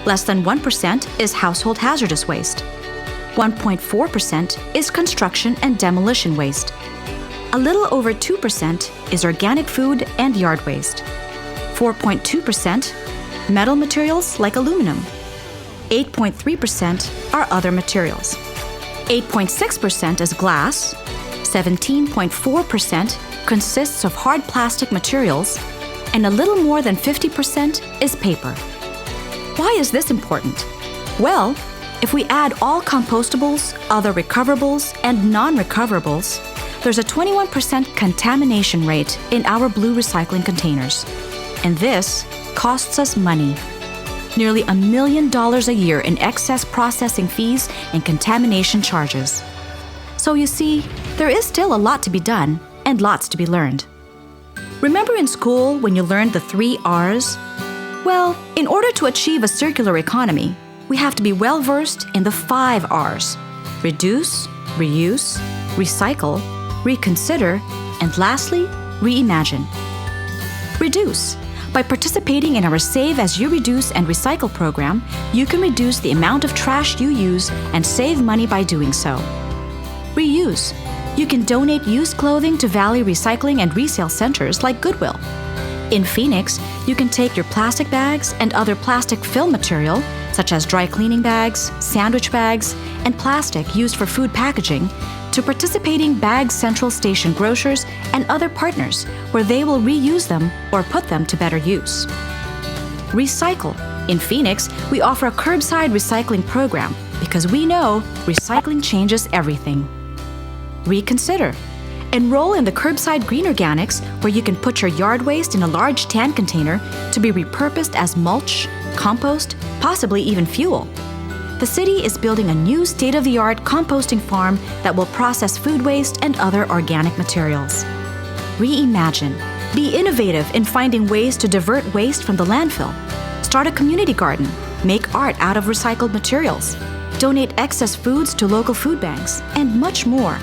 Less than 1% is household hazardous waste. 1.4% is construction and demolition waste. A little over 2% is organic food and yard waste. 4.2% metal materials like aluminum. 8.3% are other materials. 8.6% is glass. 17.4% consists of hard plastic materials, and a little more than 50% is paper. Why is this important? Well, if we add all compostables, other recoverables, and non-recoverables, there's a 21% contamination rate in our blue recycling containers. And this costs us money. Nearly $1 million a year in excess processing fees and contamination charges. So you see, there is still a lot to be done and lots to be learned. Remember in school when you learned the 3 R's? Well, in order to achieve a circular economy, we have to be well-versed in the 5 R's: reduce, reuse, recycle, reconsider, and lastly, reimagine. Reduce. By participating in our Save as You Reduce and Recycle program, you can reduce the amount of trash you use and save money by doing so. Reuse. You can donate used clothing to Valley Recycling and Resale Centers like Goodwill. In Phoenix, you can take your plastic bags and other plastic fill material, such as dry cleaning bags, sandwich bags, and plastic used for food packaging, to participating Bags Central Station grocers and other partners where they will reuse them or put them to better use. Recycle. In Phoenix, we offer a curbside recycling program because we know recycling changes everything. Reconsider. Enroll in the Curbside Green Organics, where you can put your yard waste in a large tan container to be repurposed as mulch, compost, possibly even fuel. The city is building a new state-of-the-art composting farm that will process food waste and other organic materials. Reimagine. Be innovative in finding ways to divert waste from the landfill. Start a community garden. Make art out of recycled materials. Donate excess foods to local food banks, and much more.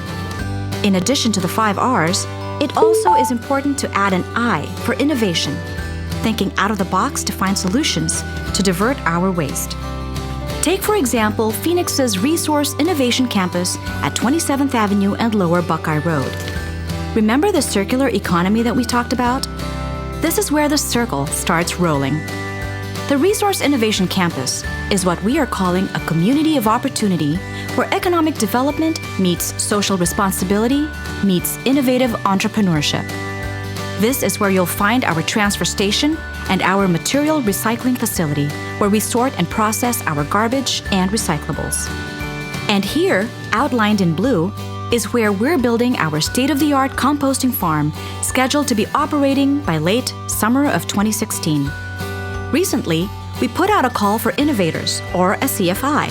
In addition to the 5 R's, it also is important to add an I for innovation, thinking out of the box to find solutions to divert our waste. Take, for example, Phoenix's Resource Innovation Campus at 27th Avenue and Lower Buckeye Road. Remember the circular economy that we talked about? This is where the circle starts rolling. The Resource Innovation Campus is what we are calling a community of opportunity where economic development meets social responsibility, meets innovative entrepreneurship. This is where you'll find our transfer station and our material recycling facility, where we sort and process our garbage and recyclables. And here, outlined in blue, is where we're building our state-of-the-art composting farm, scheduled to be operating by late summer of 2016. Recently, we put out a call for innovators, or a CFI,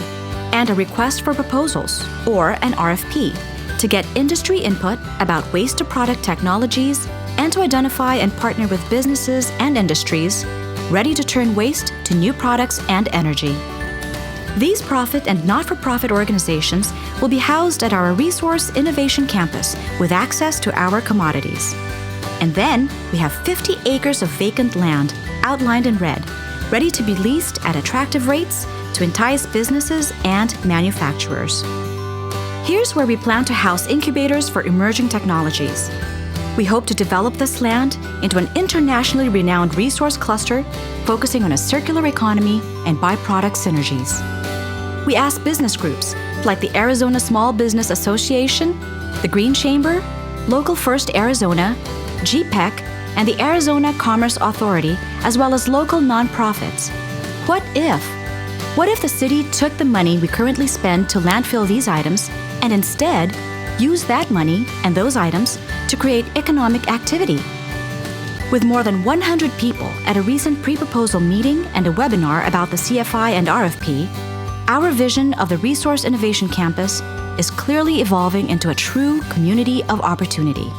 and a request for proposals, or an RFP, to get industry input about waste-to-product technologies and to identify and partner with businesses and industries ready to turn waste to new products and energy. These profit and not-for-profit organizations will be housed at our Resource Innovation Campus with access to our commodities. And then we have 50 acres of vacant land, outlined in red, ready to be leased at attractive rates to entice businesses and manufacturers. Here's where we plan to house incubators for emerging technologies. We hope to develop this land into an internationally renowned resource cluster focusing on a circular economy and byproduct synergies. We ask business groups like the Arizona Small Business Association, the Green Chamber, Local First Arizona, GPEC, and the Arizona Commerce Authority, as well as local nonprofits. What if? What if the city took the money we currently spend to landfill these items and instead use that money and those items to create economic activity? With more than 100 people at a recent pre-proposal meeting and a webinar about the CFI and RFP, our vision of the Resource Innovation Campus is clearly evolving into a true community of opportunity.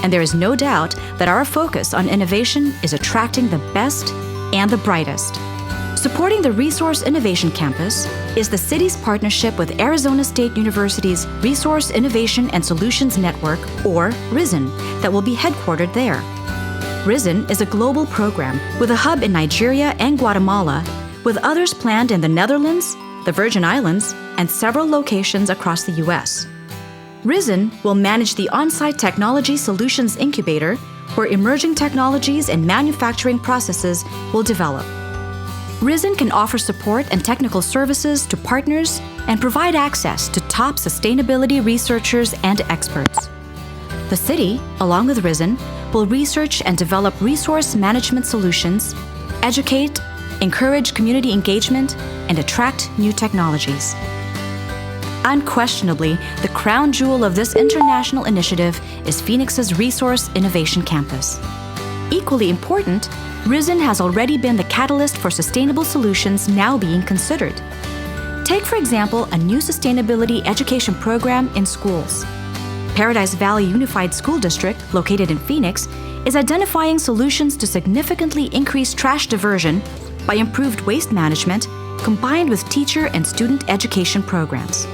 And there is no doubt that our focus on innovation is attracting the best and the brightest. Supporting the Resource Innovation Campus is the city's partnership with Arizona State University's Resource Innovation and Solutions Network, or RISN, that will be headquartered there. Risen is a global program with a hub in Nigeria and Guatemala, with others planned in the Netherlands, the Virgin Islands, and several locations across the U.S. Risen will manage the on-site Technology Solutions Incubator, where emerging technologies and manufacturing processes will develop. Risen can offer support and technical services to partners and provide access to top sustainability researchers and experts. The city, along with Risen, will research and develop resource management solutions, educate, encourage community engagement, and attract new technologies. Unquestionably, the crown jewel of this international initiative is Phoenix's Resource Innovation Campus. Equally important, Risen has already been the catalyst for sustainable solutions now being considered. Take, for example, a new sustainability education program in schools. Paradise Valley Unified School District, located in Phoenix, is identifying solutions to significantly increase trash diversion by improved waste management combined with teacher and student education programs.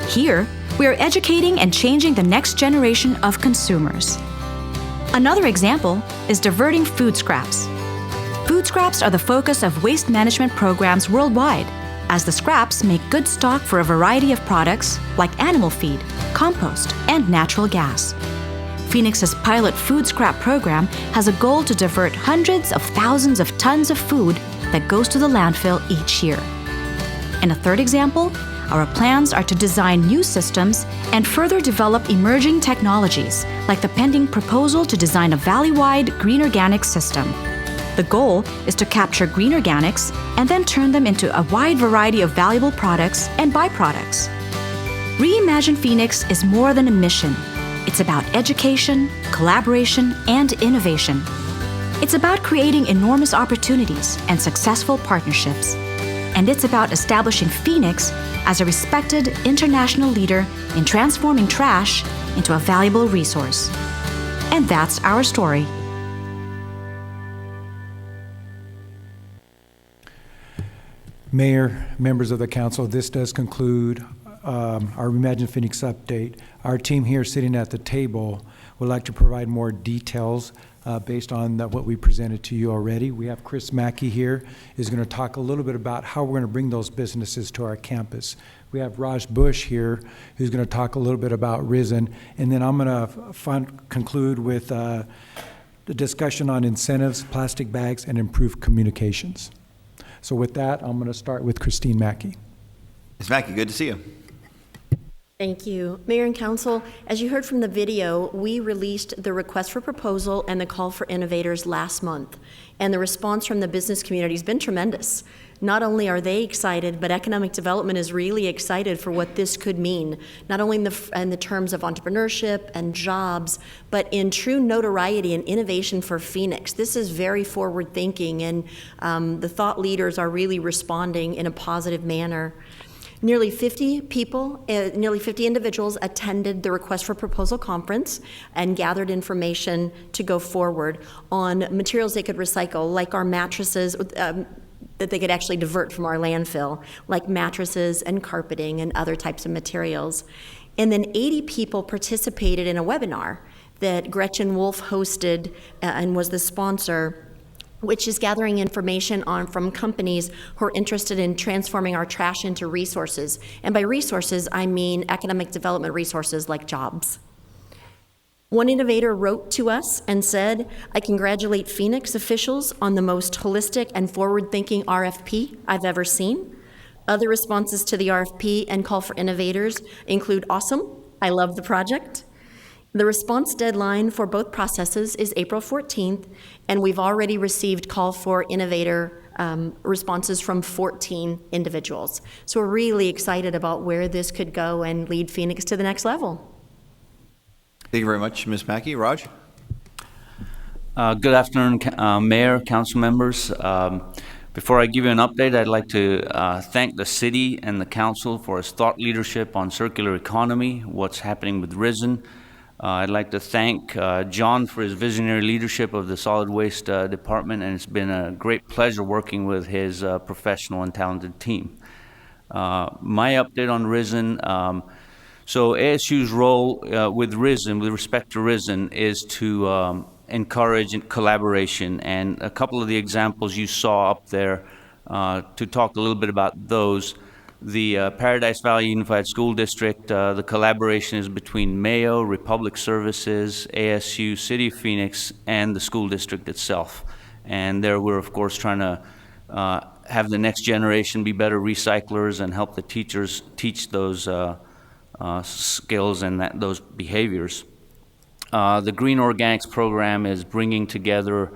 Here, we are educating and changing the next generation of consumers. Another example is diverting food scraps. Food scraps are the focus of waste management programs worldwide, as the scraps make good stock for a variety of products like animal feed, compost, and natural gas. Phoenix's pilot food scrap program has a goal to divert hundreds of thousands of tons of food that goes to the landfill each year. In a third example, our plans are to design new systems and further develop emerging technologies, like the pending proposal to design a valley-wide green organics system. The goal is to capture green organics and then turn them into a wide variety of valuable products and byproducts. Reimagine Phoenix is more than a mission. It's about education, collaboration, and innovation. It's about creating enormous opportunities and successful partnerships. And it's about establishing Phoenix as a respected international leader in transforming trash into a valuable resource. And that's our story. Mayor, members of the council, this does conclude our Reimagine Phoenix update. Our team here sitting at the table would like to provide more details based on what we presented to you already. We have Chris Mackey here, is going to talk a little bit about how we're going to bring those businesses to our campus. We have Raj Bush here, who's going to talk a little bit about Risen, and then I'm going to conclude with the discussion on incentives, plastic bags, and improved communications. So with that, I'm going to start with Christine Mackey. Ms. Mackey, good to see you. Thank you. Mayor and Council, as you heard from the video, we released the request for proposal and the call for innovators last month, and the response from the business community has been tremendous. Not only are they excited, but economic development is really excited for what this could mean, not only in the terms of entrepreneurship and jobs, but in true notoriety and innovation for Phoenix. This is very forward thinking, and the thought leaders are really responding in a positive manner. Nearly 50 individuals attended the Request for Proposal conference and gathered information to go forward on materials they could recycle, like our mattresses, that they could actually divert from our landfill, like mattresses and carpeting and other types of materials. And then 80 people participated in a webinar that Gretchen Wolf hosted and was the sponsor, which is gathering information from companies who are interested in transforming our trash into resources. And by resources, I mean economic development resources like jobs. One innovator wrote to us and said, "I congratulate Phoenix officials on the most holistic and forward-thinking RFP I've ever seen." Other responses to the RFP and call for innovators include, "Awesome, I love the project." The response deadline for both processes is April 14th, and we've already received call for innovator responses from 14 individuals. So we're really excited about where this could go and lead Phoenix to the next level. Thank you very much, Ms. Mackey. Raj? Good afternoon, Mayor, council members. Before I give you an update, I'd like to thank the city and the council for its thought leadership on circular economy, what's happening with Risen. I'd like to thank John for his visionary leadership of the solid waste department, and it's been a great pleasure working with his professional and talented team. My update on Risen, so ASU's role with Risen, with respect to Risen, is to encourage collaboration. And a couple of the examples you saw up there, to talk a little bit about those. The Paradise Valley Unified School District, the collaboration is between Mayo, Republic Services, ASU, City of Phoenix, and the school district itself. And there we're, of course, trying to have the next generation be better recyclers and help the teachers teach those skills and those behaviors. The Green Organics program is bringing together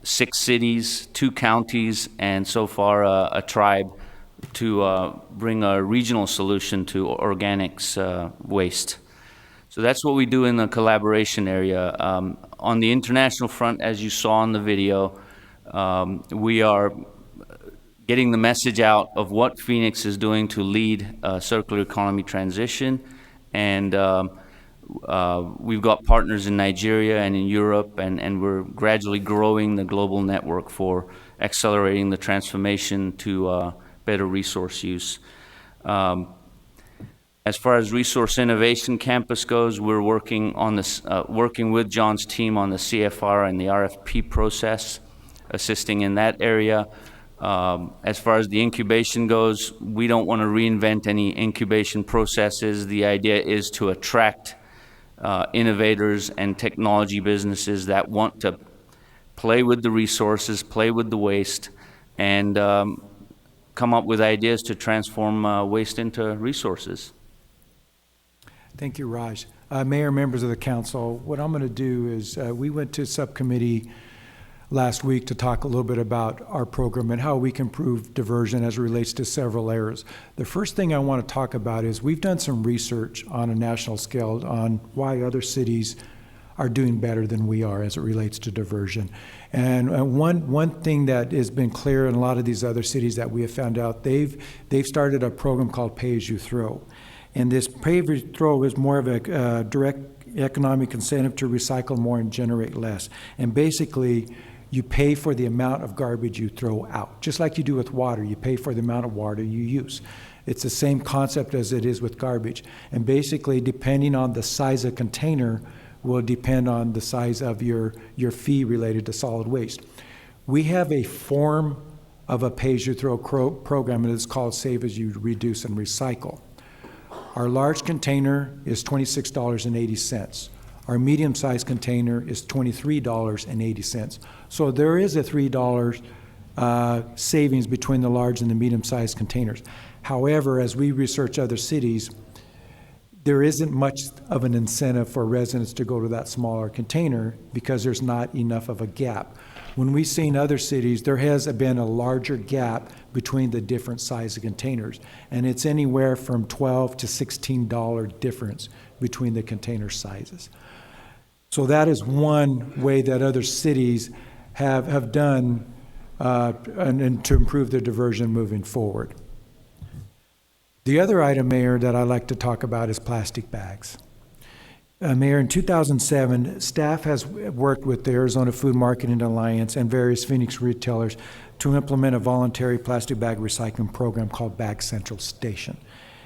6 cities, 2 counties, and so far a tribe to bring a regional solution to organics waste. So that's what we do in the collaboration area. On the international front, as you saw in the video, we are getting the message out of what Phoenix is doing to lead circular economy transition. And we've got partners in Nigeria and in Europe, and we're gradually growing the global network for accelerating the transformation to better resource use. As far as Resource Innovation Campus goes, we're working on this, working with John's team on the CFR and the RFP process, assisting in that area. As far as the incubation goes, we don't want to reinvent any incubation processes. The idea is to attract innovators and technology businesses that want to play with the resources, play with the waste, and come up with ideas to transform waste into resources. Thank you, Raj. Mayor, members of the council, what I'm going to do is we went to subcommittee last week to talk a little bit about our program and how we can improve diversion as it relates to several areas. The first thing I want to talk about is we've done some research on a national scale on why other cities are doing better than we are as it relates to diversion. And one thing that has been clear in a lot of these other cities that we have found out, they've started a program called Pay As You Throw. And this Pay As You Throw is more of a direct economic incentive to recycle more and generate less. And basically, you pay for the amount of garbage you throw out. Just like you do with water, you pay for the amount of water you use. It's the same concept as it is with garbage. And basically, depending on the size of container, will depend on the size of your fee related to solid waste. We have a form of a pay-as-you-throw program, and it's called Save As You Reduce and Recycle. Our large container is $26.80. Our medium-sized container is $23.80. So there is a $3 savings between the large and the medium-sized containers. However, as we research other cities, there isn't much of an incentive for residents to go to that smaller container because there's not enough of a gap. When we've seen other cities, there has been a larger gap between the different size of containers, and it's anywhere from $12 to $16 difference between the container sizes. So that is one way that other cities have done and to improve their diversion moving forward. The other item, Mayor, that I'd like to talk about is plastic bags. Mayor, in 2007, staff has worked with the Arizona Food Marketing Alliance and various Phoenix retailers to implement a voluntary plastic bag recycling program called Bag Central Station.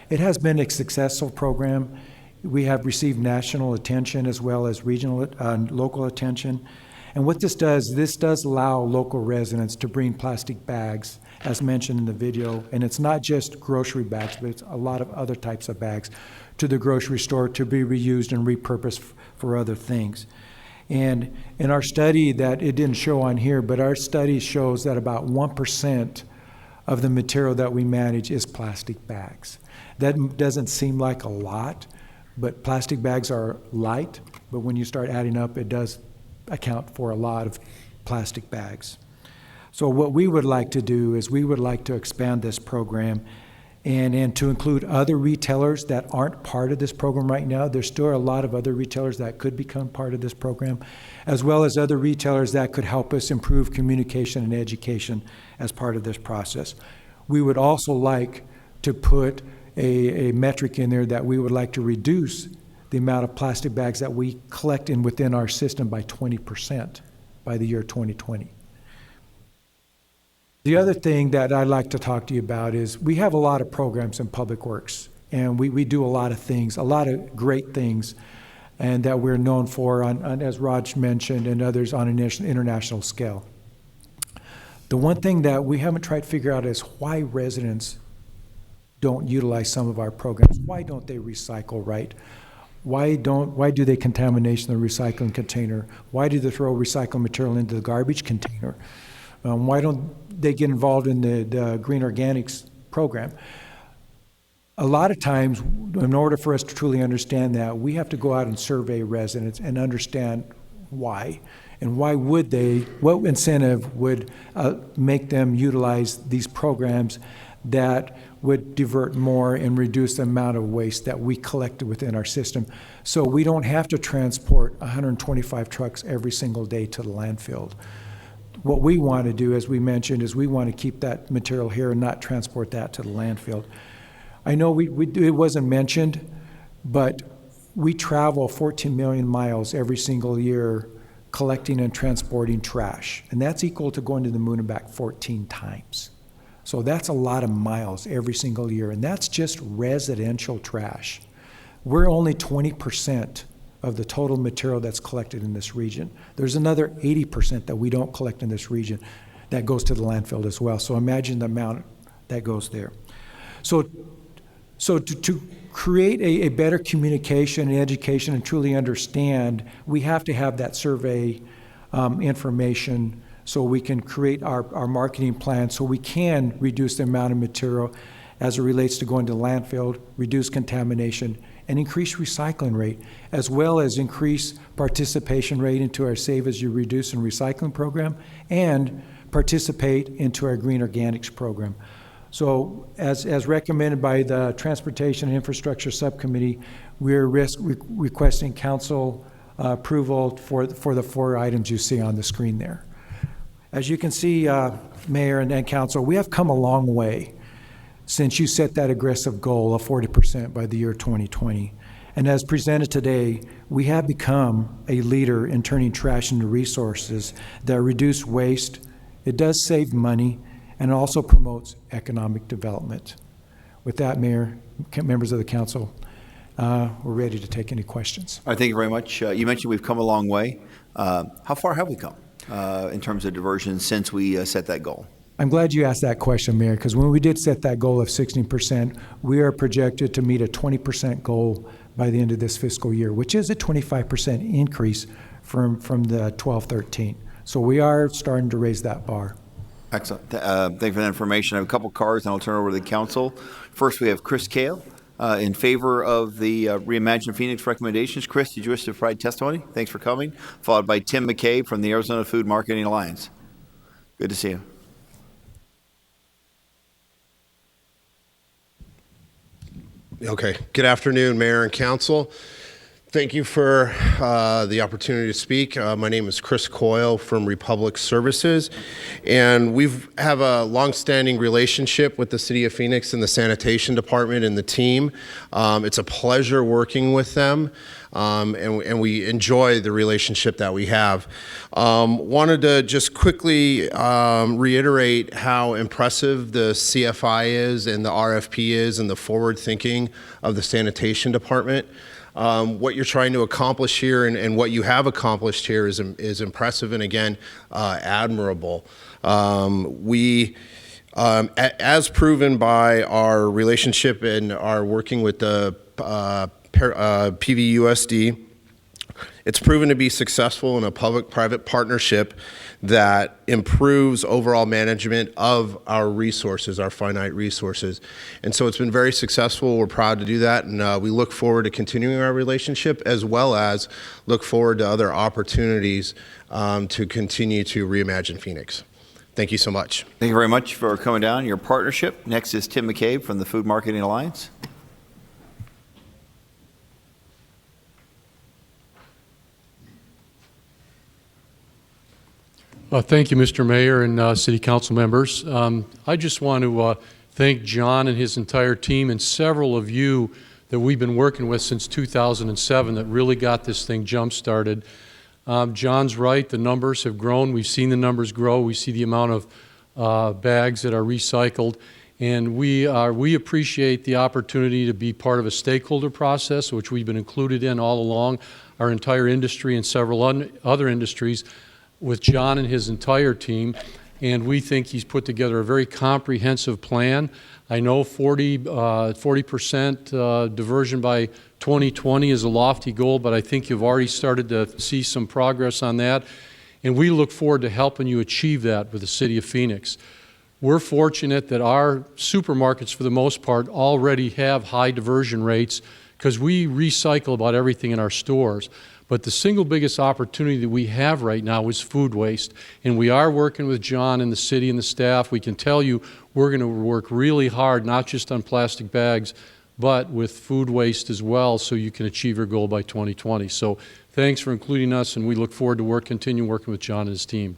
It has been a successful program. We have received national attention as well as regional local attention. And what this does allow local residents to bring plastic bags, as mentioned in the video, and it's not just grocery bags, but it's a lot of other types of bags, to the grocery store to be reused and repurposed for other things. And in our study, that it didn't show on here, but our study shows that about 1% of the material that we manage is plastic bags. That doesn't seem like a lot, but plastic bags are light, but when you start adding up, it does account for a lot of plastic bags. So what we would like to do is we would like to expand this program and to include other retailers that aren't part of this program right now. There's still a lot of other retailers that could become part of this program, as well as other retailers that could help us improve communication and education as part of this process. We would also like to put a metric in there that we would like to reduce the amount of plastic bags that we collect within our system by 20% by the year 2020. The other thing that I'd like to talk to you about is we have a lot of programs in Public Works, and we do a lot of things, a lot of great things. and that we're known for, as Raj mentioned, and others on an international scale. The one thing that we haven't tried to figure out is why residents don't utilize some of our programs. Why don't they recycle right? Why do they contaminate the recycling container? Why do they throw recycled material into the garbage container? Why don't they get involved in the green organics program? A lot of times, in order for us to truly understand that, we have to go out and survey residents and understand why. And why would they, what incentive would make them utilize these programs that would divert more and reduce the amount of waste that we collected within our system, so we don't have to transport 125 trucks every single day to the landfill. What we want to do, as we mentioned, is we want to keep that material here and not transport that to the landfill. I know it wasn't mentioned, but we travel 14 million miles every single year collecting and transporting trash, and that's equal to going to the moon and back 14 times. So that's a lot of miles every single year, and that's just residential trash. We're only 20% of the total material that's collected in this region. There's another 80% that we don't collect in this region that goes to the landfill as well. So imagine the amount that goes there. So to create a better communication and education and truly understand, we have to have that survey information so we can create our marketing plan so we can reduce the amount of material as it relates to going to landfill, reduce contamination, and increase recycling rate, as well as increase participation rate into our Save As You Reduce and Recycling program, and participate into our Green Organics program. So as recommended by the Transportation and Infrastructure Subcommittee, we're requesting council approval for the 4 items you see on the screen there. As you can see, Mayor and Council, we have come a long way since you set that aggressive goal of 40% by the year 2020. And as presented today, we have become a leader in turning trash into resources that reduce waste. It does save money, and also promotes economic development. With that, Mayor, members of the council, we're ready to take any questions. All right, thank you very much. You mentioned we've come a long way. How far have we come in terms of diversion since we set that goal? I'm glad you asked that question, Mayor, because when we did set that goal of 16%, we are projected to meet a 20% goal by the end of this fiscal year, which is a 25% increase from the 12-13. So we are starting to raise that bar. Excellent. Thank you for that information. I have a couple cards, and I'll turn it over to the council. First, we have Chris Kale in favor of the Reimagine Phoenix recommendations. Chris, did you wish to provide testimony? Thanks for coming. Followed by Tim McCabe from the Arizona Food Marketing Alliance. Good to see you. Okay. Good afternoon, Mayor and Council. Thank you for the opportunity to speak. My name is Chris Coyle from Republic Services, and we have a long-standing relationship with the City of Phoenix and the Sanitation Department and the team. It's a pleasure working with them, and we enjoy the relationship that we have. Wanted to just quickly reiterate how impressive the CFI is and the RFP is and the forward thinking of the Sanitation Department. What you're trying to accomplish here and what you have accomplished here is impressive and, again, admirable. As proven by our relationship and our working with the PVUSD, it's proven to be successful in a public-private partnership that improves overall management of our resources, our finite resources. And so it's been very successful. We're proud to do that, and we look forward to continuing our relationship, as well as look forward to other opportunities to continue to reimagine Phoenix. Thank you so much. Thank you very much for coming down, your partnership. Next is Tim McCabe from the Food Marketing Alliance. Thank you, Mr. Mayor and City Council members. I just want to thank John and his entire team and several of you that we've been working with since 2007 that really got this thing jump-started. John's right, the numbers have grown. We've seen the numbers grow. We see the amount of bags that are recycled. And we appreciate the opportunity to be part of a stakeholder process, which we've been included in all along, our entire industry and several other industries, with John and his entire team. And we think he's put together a very comprehensive plan. I know 40% diversion by 2020 is a lofty goal, but I think you've already started to see some progress on that. And we look forward to helping you achieve that with the City of Phoenix. We're fortunate that our supermarkets, for the most part, already have high diversion rates because we recycle about everything in our stores. But the single biggest opportunity that we have right now is food waste. And we are working with John and the city and the staff. We can tell you we're going to work really hard, not just on plastic bags, but with food waste as well, so you can achieve your goal by 2020. So thanks for including us, and we look forward to continue working with John and his team.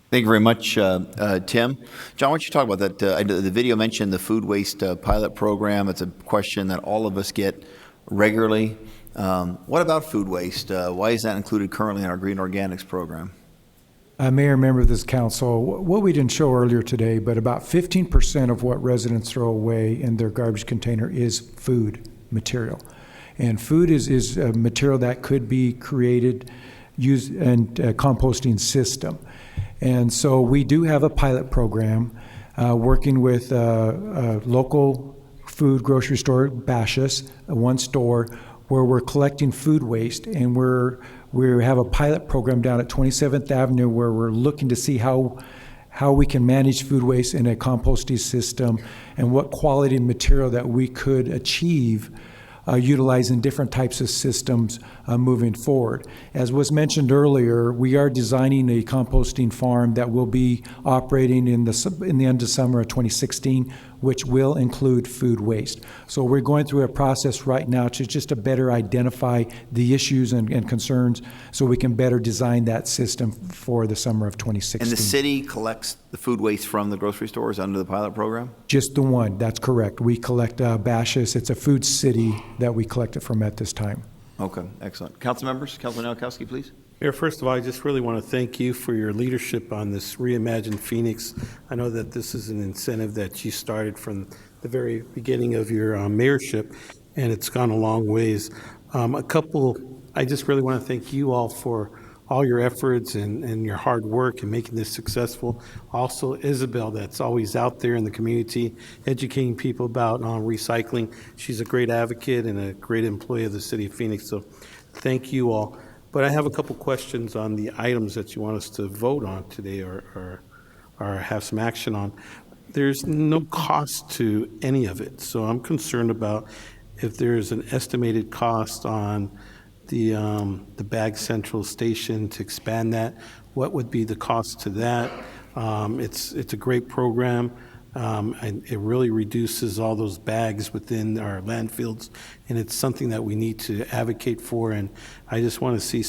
Thank you very much, Tim. John, why don't you talk about that? The video mentioned the food waste pilot program. It's a question that all of us get regularly. What about food waste? Why is that included currently in our Green Organics program? Mayor, member of this council, what we didn't show earlier today, but about 15% of what residents throw away in their garbage container is food material. And food is a material that could be created, used in a composting system. And so we do have a pilot program working with a local food grocery store, Bashas', one store, where we're collecting food waste, and we have a pilot program down at 27th Avenue where we're looking to see how we can manage food waste in a composting system and what quality material that we could achieve utilizing different types of systems moving forward. As was mentioned earlier, we are designing a composting farm that will be operating in the end of summer of 2016, which will include food waste. So we're going through a process right now to better identify the issues and concerns so we can better design that system for the summer of 2016. And the city collects the food waste from the grocery stores under the pilot program? Just the one, that's correct. We collect Bashas'. It's a food city that we collect it from at this time. Okay, excellent. Council members, Councilman Nowakowski, please. Mayor, first of all, I just really want to thank you for your leadership on this Reimagine Phoenix. I know that this is an incentive that you started from the very beginning of your mayorship, and it's gone a long ways. I just really want to thank you all for all your efforts and your hard work in making this successful. Also, Isabel, that's always out there in the community, educating people about recycling. She's a great advocate and a great employee of the city of Phoenix, so thank you all. But I have a couple questions on the items that you want us to vote on today or have some action on. There's no cost to any of it, so I'm concerned about if there's an estimated cost on the Bag Central station to expand that. What would be the cost to that? It's a great program. And it really reduces all those bags within our landfills, and it's something that we need to advocate for, and I just want to see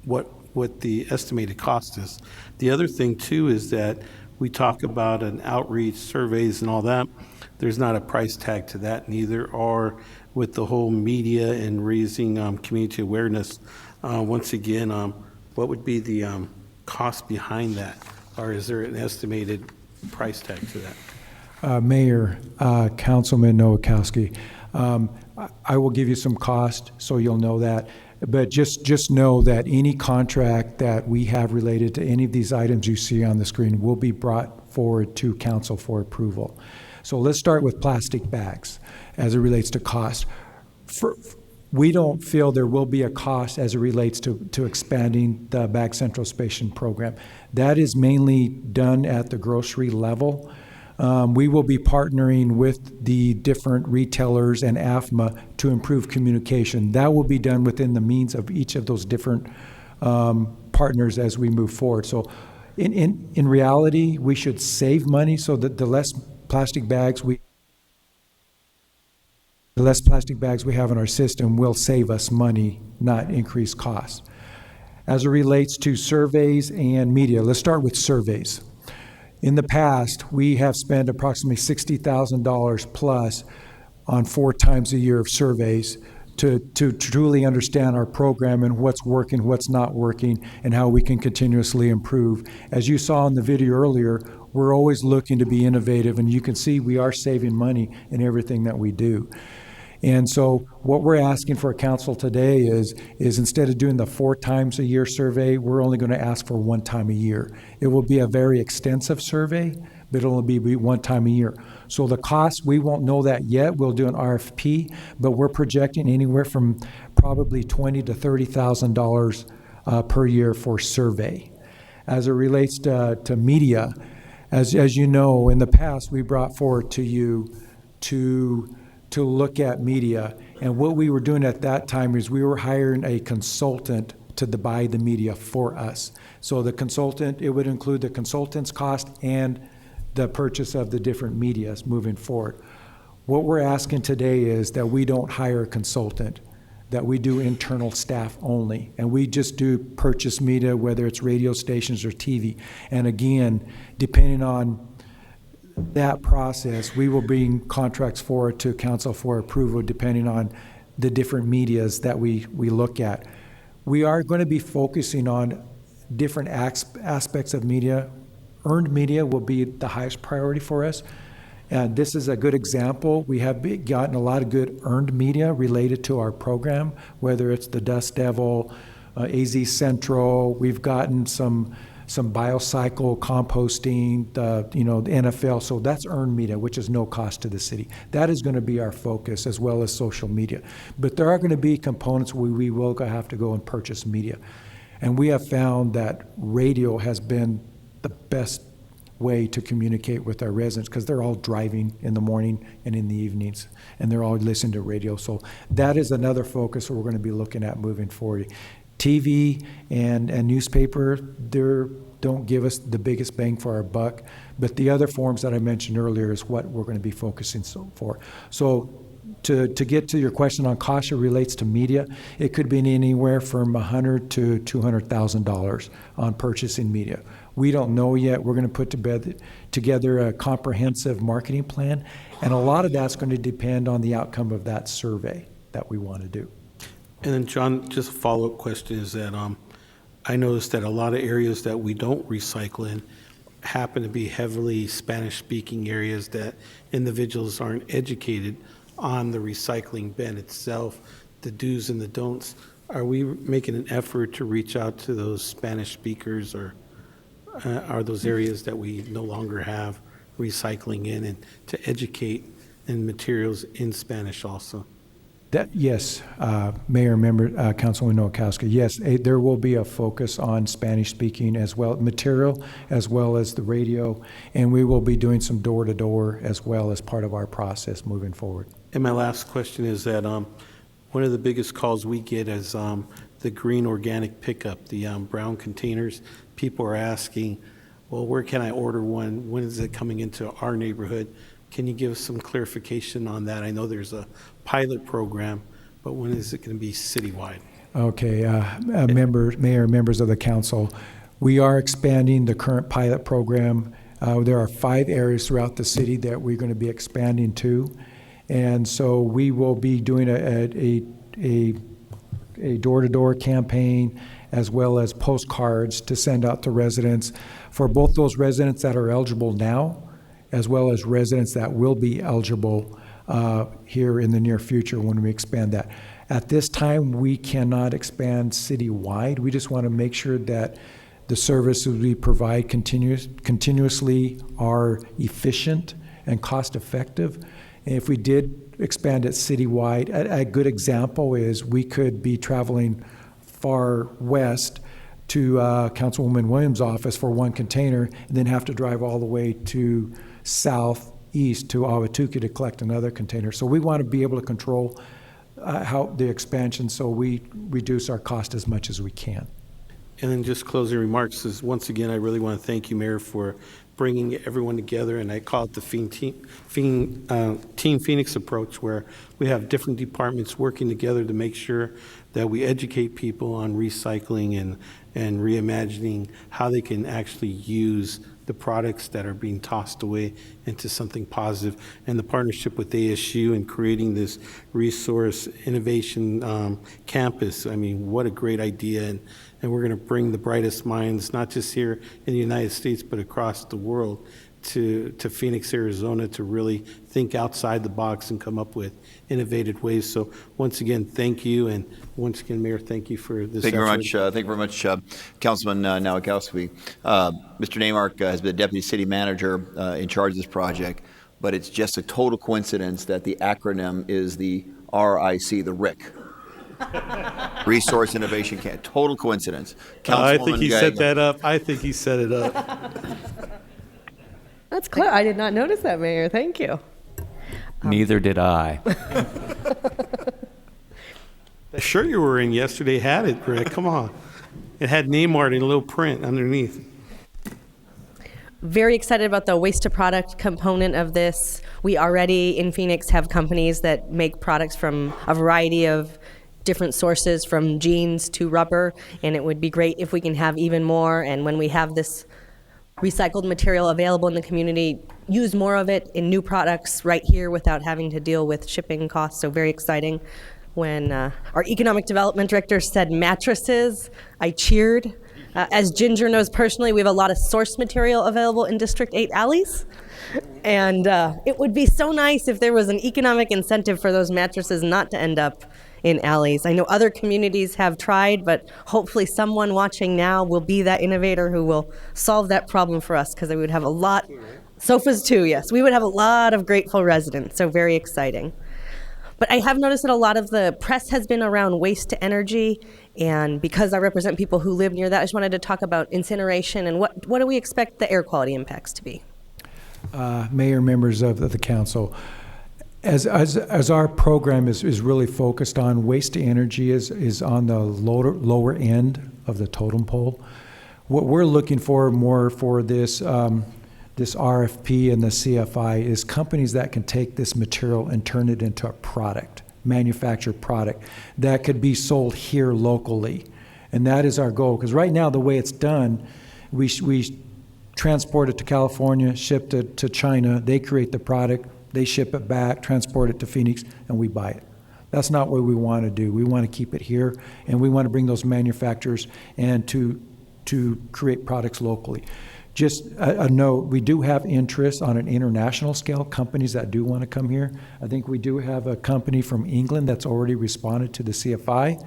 what the estimated cost is. The other thing, too, is that we talk about an outreach, surveys, and all that. There's not a price tag to that, neither, or with the whole media and raising community awareness. Once again, what would be the cost behind that, or is there an estimated price tag to that? Mayor, Councilman Nowakowski, I will give you some cost so you'll know that, but just know that any contract that we have related to any of these items you see on the screen will be brought forward to council for approval. So let's start with plastic bags as it relates to cost. We don't feel there will be a cost as it relates to expanding the Bag Central Station program. That is mainly done at the grocery level. We will be partnering with the different retailers and AFMA to improve communication. That will be done within the means of each of those different partners as we move forward. So in reality, we should save money so that the less plastic bags we have in our system will save us money, not increase costs. As it relates to surveys and media, let's start with surveys. In the past, we have spent approximately $60,000 plus on 4 times a year of surveys to truly understand our program and what's working, what's not working, and how we can continuously improve. As you saw in the video earlier, we're always looking to be innovative, and you can see we are saving money in everything that we do. And so what we're asking for council today is instead of doing the 4 times a year survey, we're only going to ask for 1 time a year. It will be a very extensive survey, but it'll only be 1 time a year. So the cost, we won't know that yet. We'll do an RFP, but we're projecting anywhere from probably $20,000 to $30,000 per year for survey. As it relates to media, as you know, in the past, we brought forward to you to look at media. And what we were doing at that time is we were hiring a consultant to buy the media for us. So the consultant, it would include the consultant's cost and the purchase of the different medias moving forward. What we're asking today is that we don't hire a consultant, that we do internal staff only, and we just do purchase media, whether it's radio stations or TV. And again, depending on that process, we will bring contracts forward to council for approval depending on the different medias that we look at. We are going to be focusing on different aspects of media. Earned media will be the highest priority for us. And this is a good example. We have gotten a lot of good earned media related to our program, whether it's the Dust Devil, AZ Central. We've gotten some biocycle composting, the NFL. So that's earned media, which is no cost to the city. That is going to be our focus, as well as social media. But there are going to be components where we will have to go and purchase media. And we have found that radio has been the best way to communicate with our residents, because they're all driving in the morning and in the evenings, and they're all listening to radio. So that is another focus we're going to be looking at moving forward. TV and newspaper, they don't give us the biggest bang for our buck, but the other forms that I mentioned earlier is what we're going to be focusing for. So to get to your question on cost, it relates to media. It could be anywhere from $100,000 to $200,000 on purchasing media. We don't know yet. We're going to put together a comprehensive marketing plan, and a lot of that's going to depend on the outcome of that survey that we want to do. And then, John, just a follow-up question is that I noticed that a lot of areas that we don't recycle in happen to be heavily Spanish-speaking areas that individuals aren't educated on the recycling bin itself, the do's and the don'ts. Are we making an effort to reach out to those Spanish speakers, or are those areas that we no longer have recycling in, and to educate in materials in Spanish also? Yes, Mayor, Member, Councilwoman Nowakowska, yes, there will be a focus on Spanish speaking as well, material as well as the radio, and we will be doing some door-to-door as well as part of our process moving forward. And my last question is that one of the biggest calls we get is the green organic pickup, the brown containers. People are asking, well, where can I order one? When is it coming into our neighborhood? Can you give us some clarification on that? I know there's a pilot program, but when is it going to be citywide? Okay, Mayor, members of the council, we are expanding the current pilot program. There are 5 areas throughout the city that we're going to be expanding to. And so we will be doing a door-to-door campaign as well as postcards to send out to residents, for both those residents that are eligible now as well as residents that will be eligible here in the near future when we expand that. At this time, we cannot expand citywide. We just want to make sure that the services we provide continuously are efficient and cost-effective. And if we did expand it citywide, a good example is we could be traveling far west to Councilwoman Williams' office for one container, and then have to drive all the way to southeast to Ahwatukee to collect another container. So we want to be able to control how the expansion, so we reduce our cost as much as we can. And then just closing remarks is, once again, I really want to thank you, Mayor, for bringing everyone together, and I call it the Team Phoenix approach, where we have different departments working together to make sure that we educate people on recycling and reimagining how they can actually use the products that are being tossed away into something positive. And the partnership with ASU and creating this resource innovation campus, I mean, what a great idea. And we're going to bring the brightest minds, not just here in the United States, but across the world, to Phoenix, Arizona, to really think outside the box and come up with innovative ways. So once again, thank you. And once again, Mayor, thank you for this Thank you very effort. much. Thank you very much, Councilman Nowakowski. Mr. Naymark has been the deputy city manager in charge of this project, but it's just a total coincidence that the acronym is the RIC, the RIC. Resource Innovation Camp. Total coincidence. I think he set Councilwoman that up. I think he set it up. That's clear. I did not notice that, Mayor. Thank you. Neither did I. The shirt you were in yesterday had it, Greg. Come on. It had Neymar in a little print underneath. Very excited about the waste to product component of this. We already in Phoenix have companies that make products from a variety of different sources, from jeans to rubber, and it would be great if we can have even more. And when we have this recycled material available in the community, use more of it in new products right here without having to deal with shipping costs. So very exciting. When our economic development director said mattresses, I cheered. As Ginger knows personally, we have a lot of source material available in District 8 alleys. And it would be so nice if there was an economic incentive for those mattresses not to end up in alleys. I know other communities have tried, but hopefully someone watching now will be that innovator who will solve that problem for us, because we would have a lot, sofas too, yes. We would have a lot of grateful residents, so very exciting. But I have noticed that a lot of the press has been around waste to energy, and because I represent people who live near that, I just wanted to talk about incineration and what do we expect the air quality impacts to be? Mayor, members of the council, as our program is really focused on, waste to energy is on the lower end of the totem pole. What we're looking for more for this this RFP and the CFI is companies that can take this material and turn it into a product, manufactured product that could be sold here locally. And that is our goal, because right now the way it's done, we transport it to California, ship it to China, they create the product, they ship it back, transport it to Phoenix, and we buy it. That's not what we want to do. We want to keep it here, and we want to bring those manufacturers and to create products locally. Just a note, we do have interest on an international scale, companies that do want to come here. I think we do have a company from England that's already responded to the CFI,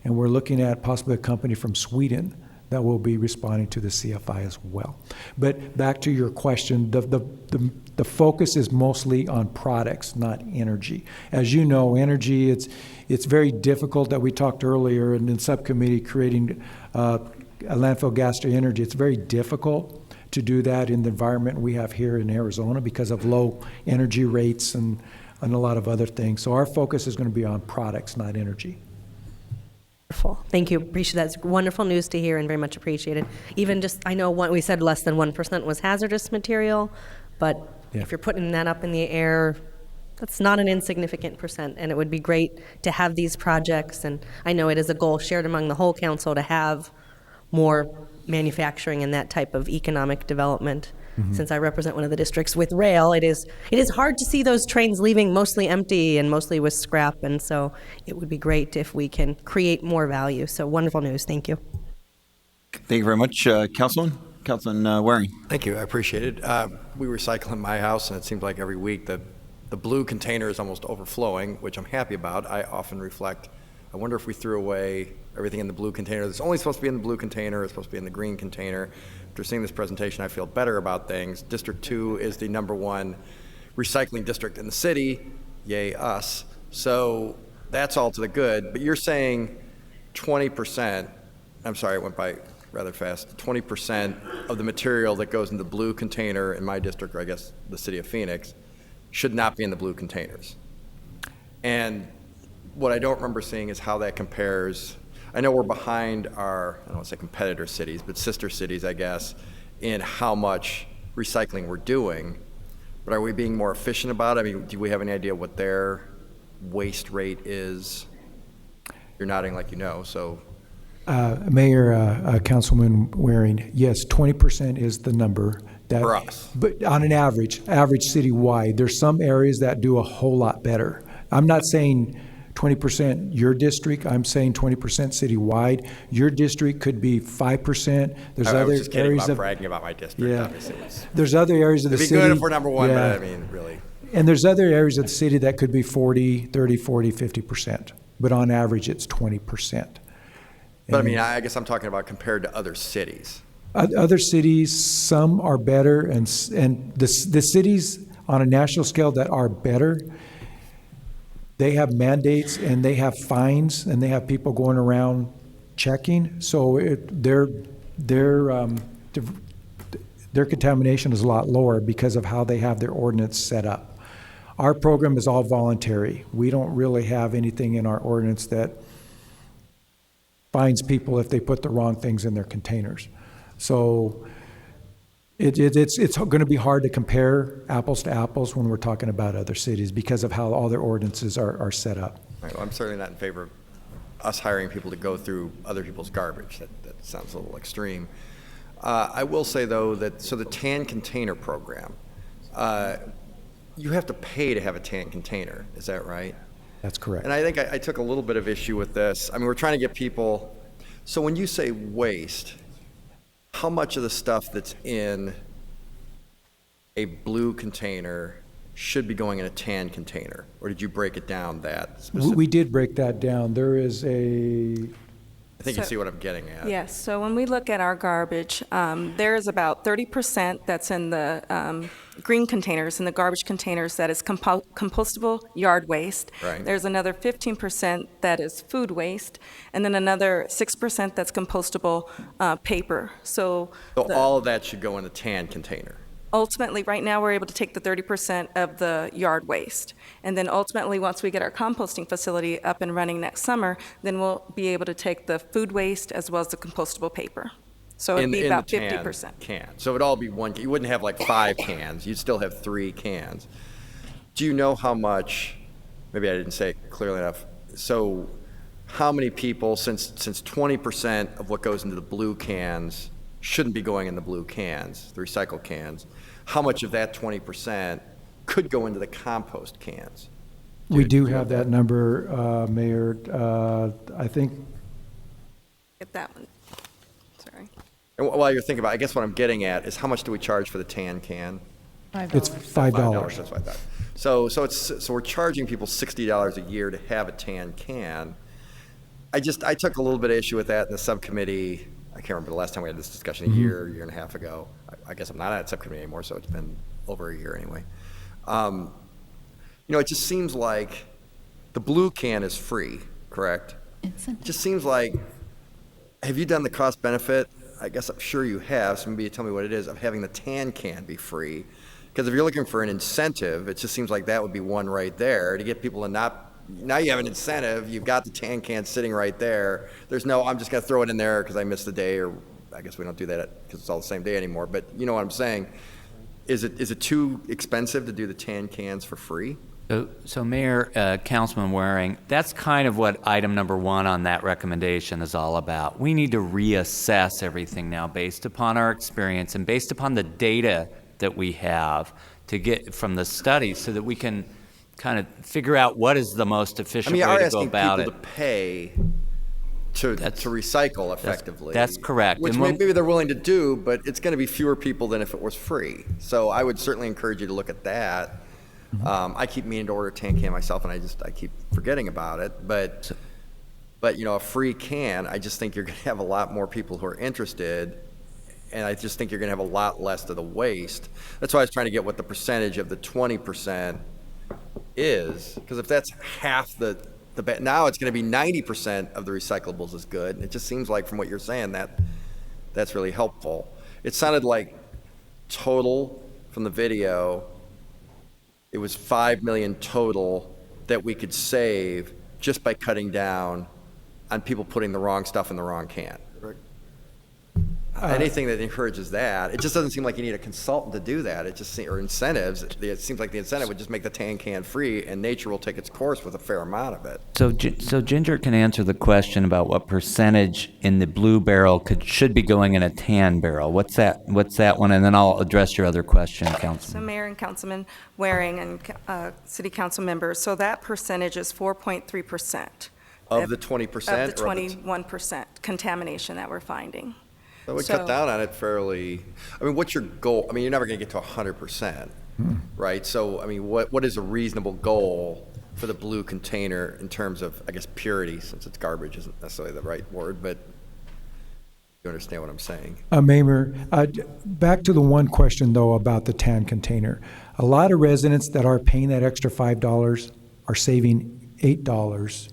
and we're looking at possibly a company from Sweden that will be responding to the CFI as well. But back to your question, the focus is mostly on products, not energy. As you know, energy, it's very difficult, that we talked earlier in subcommittee, creating a landfill gas to energy. It's very difficult to do that in the environment we have here in Arizona because of low energy rates and a lot of other things. So our focus is going to be on products, not energy. Wonderful. Thank you. Appreciate that. It's wonderful news to hear and very much appreciated. Even just, I know we said less than 1% was hazardous material, but if you're putting that up in the air, that's not an insignificant percent, and it would be great to have these projects, and I know it is a goal shared among the whole council to have more manufacturing and that type of economic development. Mm-hmm. Since I represent one of the districts with rail, it is hard to see those trains leaving mostly empty and mostly with scrap, and so it would be great if we can create more value. So wonderful news. Thank you. Thank you very much, Councilman Waring. Thank you. I appreciate it. We recycle in my house, and it seems like every week the blue container is almost overflowing, which I'm happy about. I often reflect, I wonder if we threw away everything in the blue container that's only supposed to be in the blue container, it's supposed to be in the green container. After seeing this presentation, I feel better about things. District 2 is the #1 recycling district in the city. Yay, us. So that's all to the good. But you're saying 20%, I'm sorry, it went by rather fast, 20% of the material that goes in the blue container in my district, or I guess the city of Phoenix, should not be in the blue containers. And what I don't remember seeing is how that compares. I know we're behind our, I don't want to say competitor cities, but sister cities, I guess, in how much recycling we're doing. But are we being more efficient about it? I mean, do we have any idea what their waste rate is? You're nodding like you know, so. Mayor, Councilman Waring, yes, 20% is the number For us. But on an average citywide, there's some areas that do a whole lot better. I'm not saying 20% your district, I'm saying 20% citywide. Your district could be 5%. There's I other was just kidding areas about of bragging about my district, yeah. obviously. There's other areas of the It'd city. be good if we're number one, yeah. but I mean, really. And there's other areas of the city that could be 40, 30, 40, 50%. But on average, it's 20%. But I mean, I guess I'm talking about compared to other cities. Other cities, some are better, and the cities on a national scale that are better, they have mandates and they have fines and they have people going around checking. So their contamination is a lot lower because of how they have their ordinance set up. Our program is all voluntary. We don't really have anything in our ordinance that fines people if they put the wrong things in their containers. So it's going to be hard to compare apples to apples when we're talking about other cities because of how all their ordinances are set up. Right, well, I'm certainly not in favor of us hiring people to go through other people's garbage. That sounds a little extreme. I will say, though, that so the TAN container program, you have to pay to have a TAN container. Is that right? That's correct. And I think I took a little bit of issue with this. I mean, we're trying to get people, so when you say waste, how much of the stuff that's in a blue container should be going in a tan container? Or did you break it down that specific? We did break that down. There is I think you see what I'm getting at. Yes, so when we look at our garbage, there is about 30% that's in the green containers, in the garbage containers, that is compostable yard waste. Right. There's another 15% that is food waste, and then another 6% that's compostable paper. So All of that should go in the tan container. ultimately, right now, we're able to take the 30% of the yard waste. And then ultimately, once we get our composting facility up and running next summer, then we'll be able to take the food waste as well as the compostable paper. So it'd be about the tan 50%. Can. So it'd all be one, you wouldn't have like 5 cans, you'd still have 3 cans. Do you know how much, maybe I didn't say it clearly enough, so how many people, since 20% of what goes into the blue cans shouldn't be going in the blue cans, the recycled cans, how much of that 20% could go into the compost cans? we do have that number, Mayor. I think Get that one. Sorry. And while you're thinking about it, I guess what I'm getting at is how much do we charge for the tan can? it's $5. That's what I thought. So we're charging people $60 a year to have a tan can. I took a little bit of issue with that in the subcommittee. I can't remember the last time we had this discussion, a year and a half ago. I guess I'm not at subcommittee anymore, so it's been over a year anyway. It just seems like the blue can is free, correct? It just seems like, have you done the cost benefit? I guess I'm sure you have, so maybe you tell me what it is, of having the tan can be free. Because if you're looking for an incentive, it just seems like that would be one right there to get people to not, now you have an incentive, you've got the tan can sitting right there. There's no, I'm just going to throw it in there because I missed the day, or I guess we don't do that because it's all the same day anymore. But you know what I'm saying? Is it too expensive to do the tan cans for free? So Mayor, Councilman Waring, that's kind of what item number 1 on that recommendation is all about. We need to reassess everything now based upon our experience and based upon the data that we have to get from the study so that we can kind of figure out what is the most efficient way to go about it. I mean, are asking people to pay to recycle effectively. That's correct. Which And maybe they're willing to do, but it's going to be fewer people than if it was free. So I would certainly encourage you to look at that. I keep meaning to order a tan can myself, and I keep forgetting about it. But a free can, I just think you're going to have a lot more people who are interested, and I just think you're going to have a lot less of the waste. That's why I was trying to get what the percentage of the 20% is, because if that's half now it's going to be 90% of the recyclables is good, and it just seems like from what you're saying that's really helpful. It sounded like total from the video, it was 5 million total that we could save just by cutting down on people putting the wrong stuff in the wrong can. anything that encourages that. It just doesn't seem like you need a consultant to do that. It just or incentives. It seems like the incentive would just make the tan can free, and nature will take its course with a fair amount of it. So Ginger can answer the question about what percentage in the blue barrel should be going in a tan barrel. What's that one? And then I'll address your other question, So Councilman. Mayor and Councilman Waring and City Council members, so that percentage is 4.3%. Of the 20%? Of the 21% contamination that we're finding. So we cut down on it fairly. I mean, what's your goal? I mean, you're never going to get to 100%, right? So, I mean, what is a reasonable goal for the blue container in terms of, I guess, purity, since it's garbage isn't necessarily the right word, but you understand what I'm saying? Mayor, back to the one question, though, about the tan container. A lot of residents that are paying that extra $5 are saving $8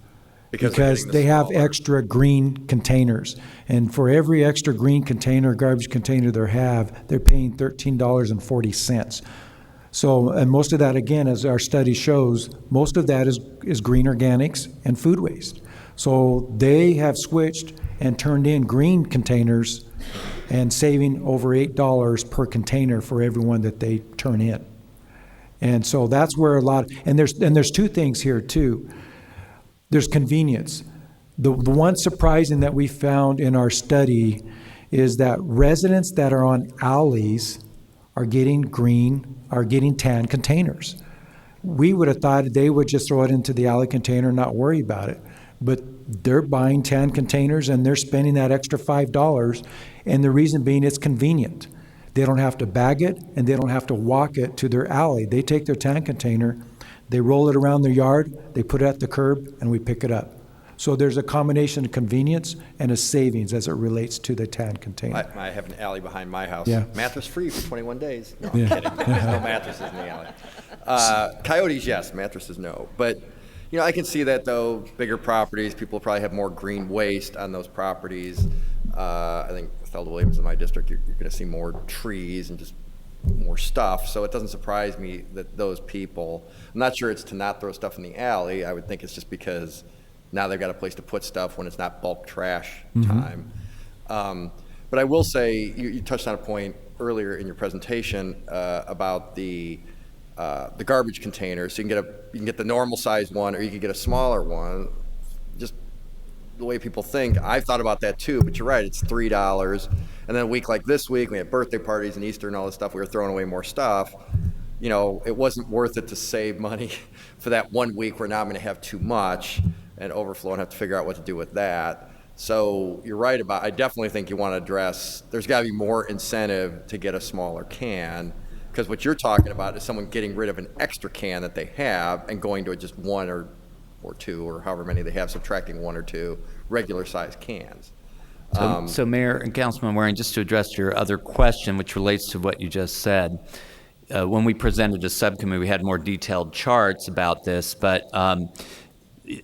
because they have extra green containers. And for every extra green container, garbage container they have, they're paying $13.40. So, and most of that, again, as our study shows, most of that is green organics and food waste. So they have switched and turned in green containers and saving over $8 per container for everyone that they turn in. And so that's where and there's two things here too. There's convenience. The one surprising that we found in our study is that residents that are on alleys are getting tan containers. We would have thought they would just throw it into the alley container and not worry about it. But they're buying tan containers and they're spending that extra $5. And the reason being it's convenient. They don't have to bag it and they don't have to walk it to their alley. They take their tan container, they roll it around their yard, they put it at the curb, and we pick it up. So there's a combination of convenience and a savings as it relates to the tan container. I have an alley behind my house. Yeah. Mattress free for 21 days. No, Yeah. I'm kidding. There's no mattresses in the alley. Coyotes, yes. Mattresses, no. But, you know, I can see that, though. Bigger properties, people probably have more green waste on those properties. I think with Felda Williams in my district, you're going to see more trees and just more stuff. So it doesn't surprise me that those people, I'm not sure it's to not throw stuff in the alley. I would think it's just because now they've got a place to put stuff when it's not bulk trash time. But I will say, you touched on a point earlier in your presentation about the garbage container. So you can get the normal size one, or you can get a smaller one. Just the way people think, I've thought about that too. But you're right, it's $3. And then a week like this week, we had birthday parties and Easter and all this stuff. We were throwing away more stuff. You know, it wasn't worth it to save money for that 1 week where now I'm going to have too much and overflow and have to figure out what to do with that. So you're right about, I definitely think you want to address, there's got to be more incentive to get a smaller can, because what you're talking about is someone getting rid of an extra can that they have and going to just one or two, or however many they have, subtracting one or two regular sized cans. So Mayor and Councilman Waring, just to address your other question, which relates to what you just said, when we presented to subcommittee, we had more detailed charts about this, but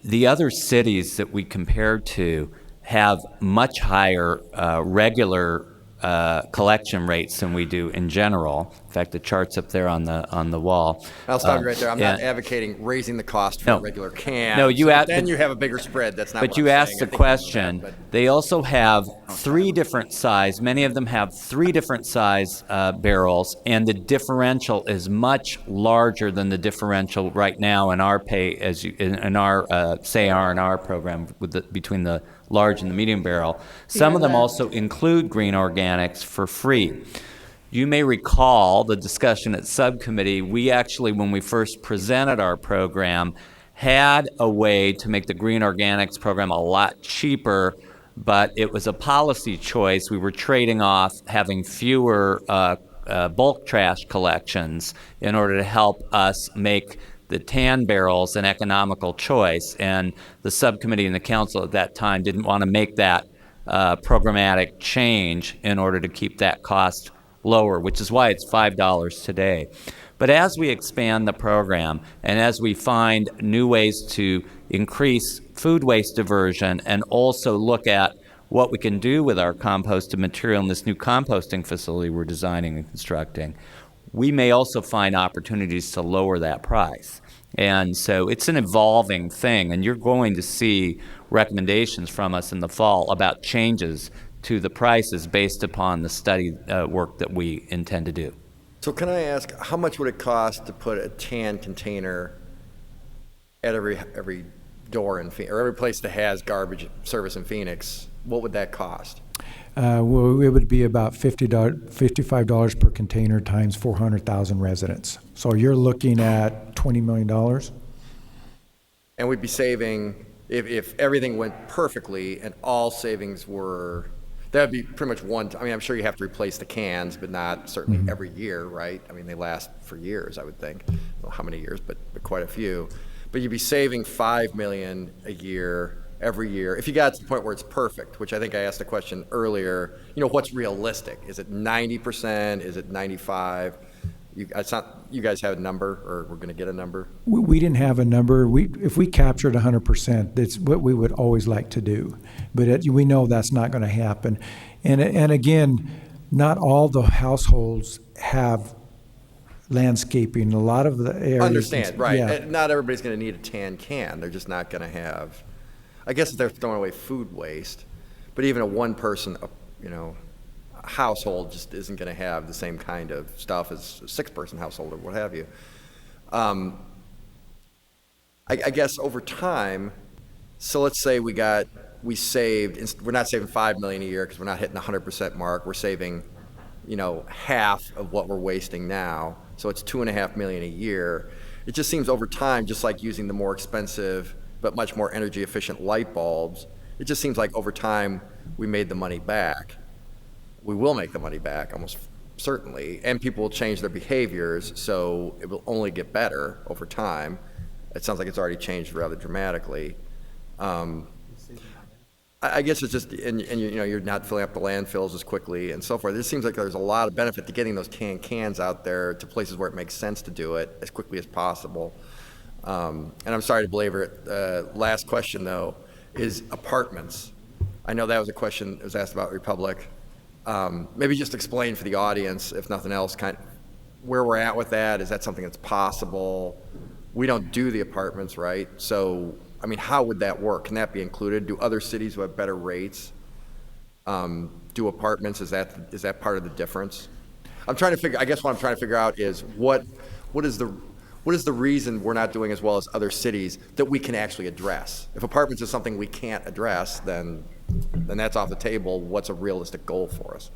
the other cities that we compared to have much higher regular collection rates than we do in general. In fact, the chart's up there on the wall. I'll stop you right there. I'm not advocating raising the cost for a regular can. No, you then you have a bigger spread. That's not but what you I'm asked saying. the question. They also have 3 different size. Many of them have 3 different size barrels, and the differential is much larger than the differential right now in our in our R&R program between the large and the medium barrel. Some of them also include green organics for free. You may recall the discussion at subcommittee. We actually, when we first presented our program, had a way to make the green organics program a lot cheaper, but it was a policy choice. We were trading off having fewer bulk trash collections in order to help us make the tan barrels an economical choice, and the subcommittee and the council at that time didn't want to make that programmatic change in order to keep that cost lower, which is why it's $5 today. But as we expand the program and as we find new ways to increase food waste diversion and also look at what we can do with our composted material in this new composting facility we're designing and constructing, we may also find opportunities to lower that price. And so it's an evolving thing, and you're going to see recommendations from us in the fall about changes to the prices based upon the study work that we intend to do. So can I ask, how much would it cost to put a TAN container at every door in Phoenix, or every place that has garbage service in Phoenix? What would that cost? Well, it would be about $55 per container times 400,000 residents. So you're looking at $20 million. And we'd be saving, if everything went perfectly and all savings were, that would be pretty much one, I mean, I'm sure you have to replace the cans, but not certainly every year, right? I mean, they last for years, I would think. I don't know how many years, but quite a few. But you'd be saving $5 million a year, every year, if you got to the point where it's perfect, which I think I asked the question earlier, what's realistic? Is it 90%? Is it 95%? You guys have a number, or we're going to get a number? We didn't have a number. If we captured 100%, that's what we would always like to do. But we know that's not going to happen. And again, not all the households have landscaping. A lot of the areas. Understand, right. Yeah. Not everybody's going to need a TAN can. They're just not going to have, I guess if they're throwing away food waste, but even a one-person, household just isn't going to have the same kind of stuff as a six-person household or what have you. I guess over time, so let's say we saved, we're not saving $5 million a year because we're not hitting the 100% mark. We're saving, half of what we're wasting now. So it's $2.5 million a year. It just seems over time, just like using the more expensive but much more energy efficient light bulbs, it just seems like over time we made the money back. We will make the money back almost certainly, and people will change their behaviors, so it will only get better over time. It sounds like it's already changed rather dramatically. I guess it's just, and you're not filling up the landfills as quickly and so forth. It seems like there's a lot of benefit to getting those cans out there to places where it makes sense to do it as quickly as possible. And I'm sorry to belabor it. Last question though is apartments. I know that was a question that was asked about Republic. Maybe just explain for the audience, if nothing else, kind of where we're at with that. Is that something that's possible? We don't do the apartments, right? So, I mean, how would that work? Can that be included? Do other cities who have better rates do apartments? Is that part of the difference? I guess what I'm trying to figure out is what is the reason we're not doing as well as other cities that we can actually address? If apartments is something we can't address, then that's off the table. What's a realistic goal for us?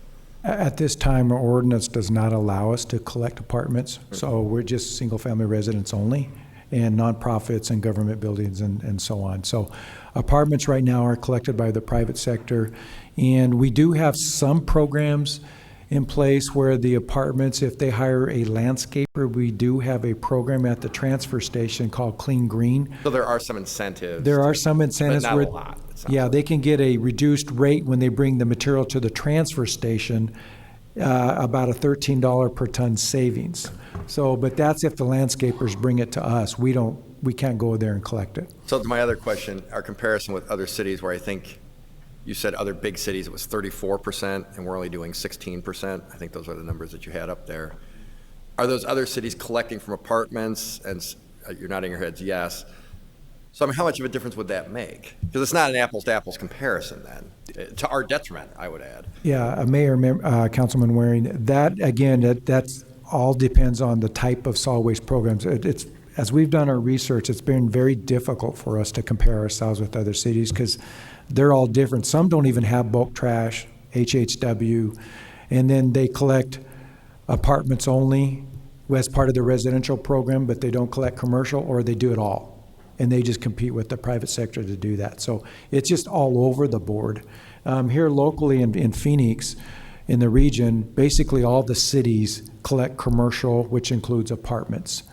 At this time, our ordinance does not allow us to collect apartments, so we're just single-family residents only, and nonprofits and government buildings and so on. So apartments right now are collected by the private sector, and we do have some programs in place where the apartments, if they hire a landscaper, we do have a program at the transfer station called Clean Green. So there are some incentives. There are some incentives. But not a lot. Yeah, they can get a reduced rate when they bring the material to the transfer station, about a $13 per ton savings. So, but that's if the landscapers bring it to us. We can't go there and collect it. So to my other question, our comparison with other cities where I think you said other big cities, it was 34%, and we're only doing 16%. I think those are the numbers that you had up there. Are those other cities collecting from apartments? And you're nodding your heads, yes. So I mean, how much of a difference would that make? Because it's not an apples-to-apples comparison then, to our detriment, I would add. Yeah, Councilman Waring, that again, that's all depends on the type of solid waste programs. It's as we've done our research, it's been very difficult for us to compare ourselves with other cities because they're all different. Some don't even have bulk trash, HHW, and then they collect apartments only as part of the residential program, but they don't collect commercial, or they do it all. And they just compete with the private sector to do that. So it's just all over the board. Here locally in Phoenix, in the region, basically all the cities collect commercial, which includes apartments.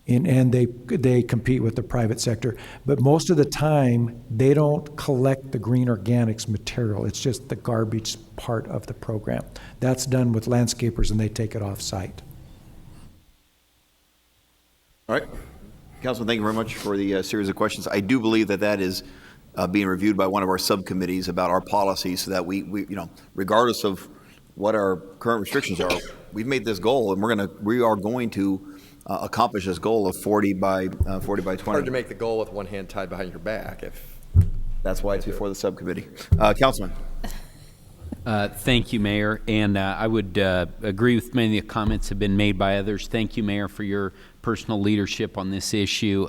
And they compete with the private sector. But most of the time, they don't collect the green organics material. It's just the garbage part of the program. That's done with landscapers, and they take it off-site. All right. Councilman, thank you very much for the series of questions. I do believe that is being reviewed by one of our subcommittees about our policies, so that we regardless of what our current restrictions are, we've made this goal, and we are going to accomplish this goal of 40 by 20. Hard to make the goal with one hand tied behind your back. That's why it's before the subcommittee. Councilman. Thank you, Mayor. And I would agree with many of the comments that have been made by others. Thank you, Mayor, for your personal leadership on this issue.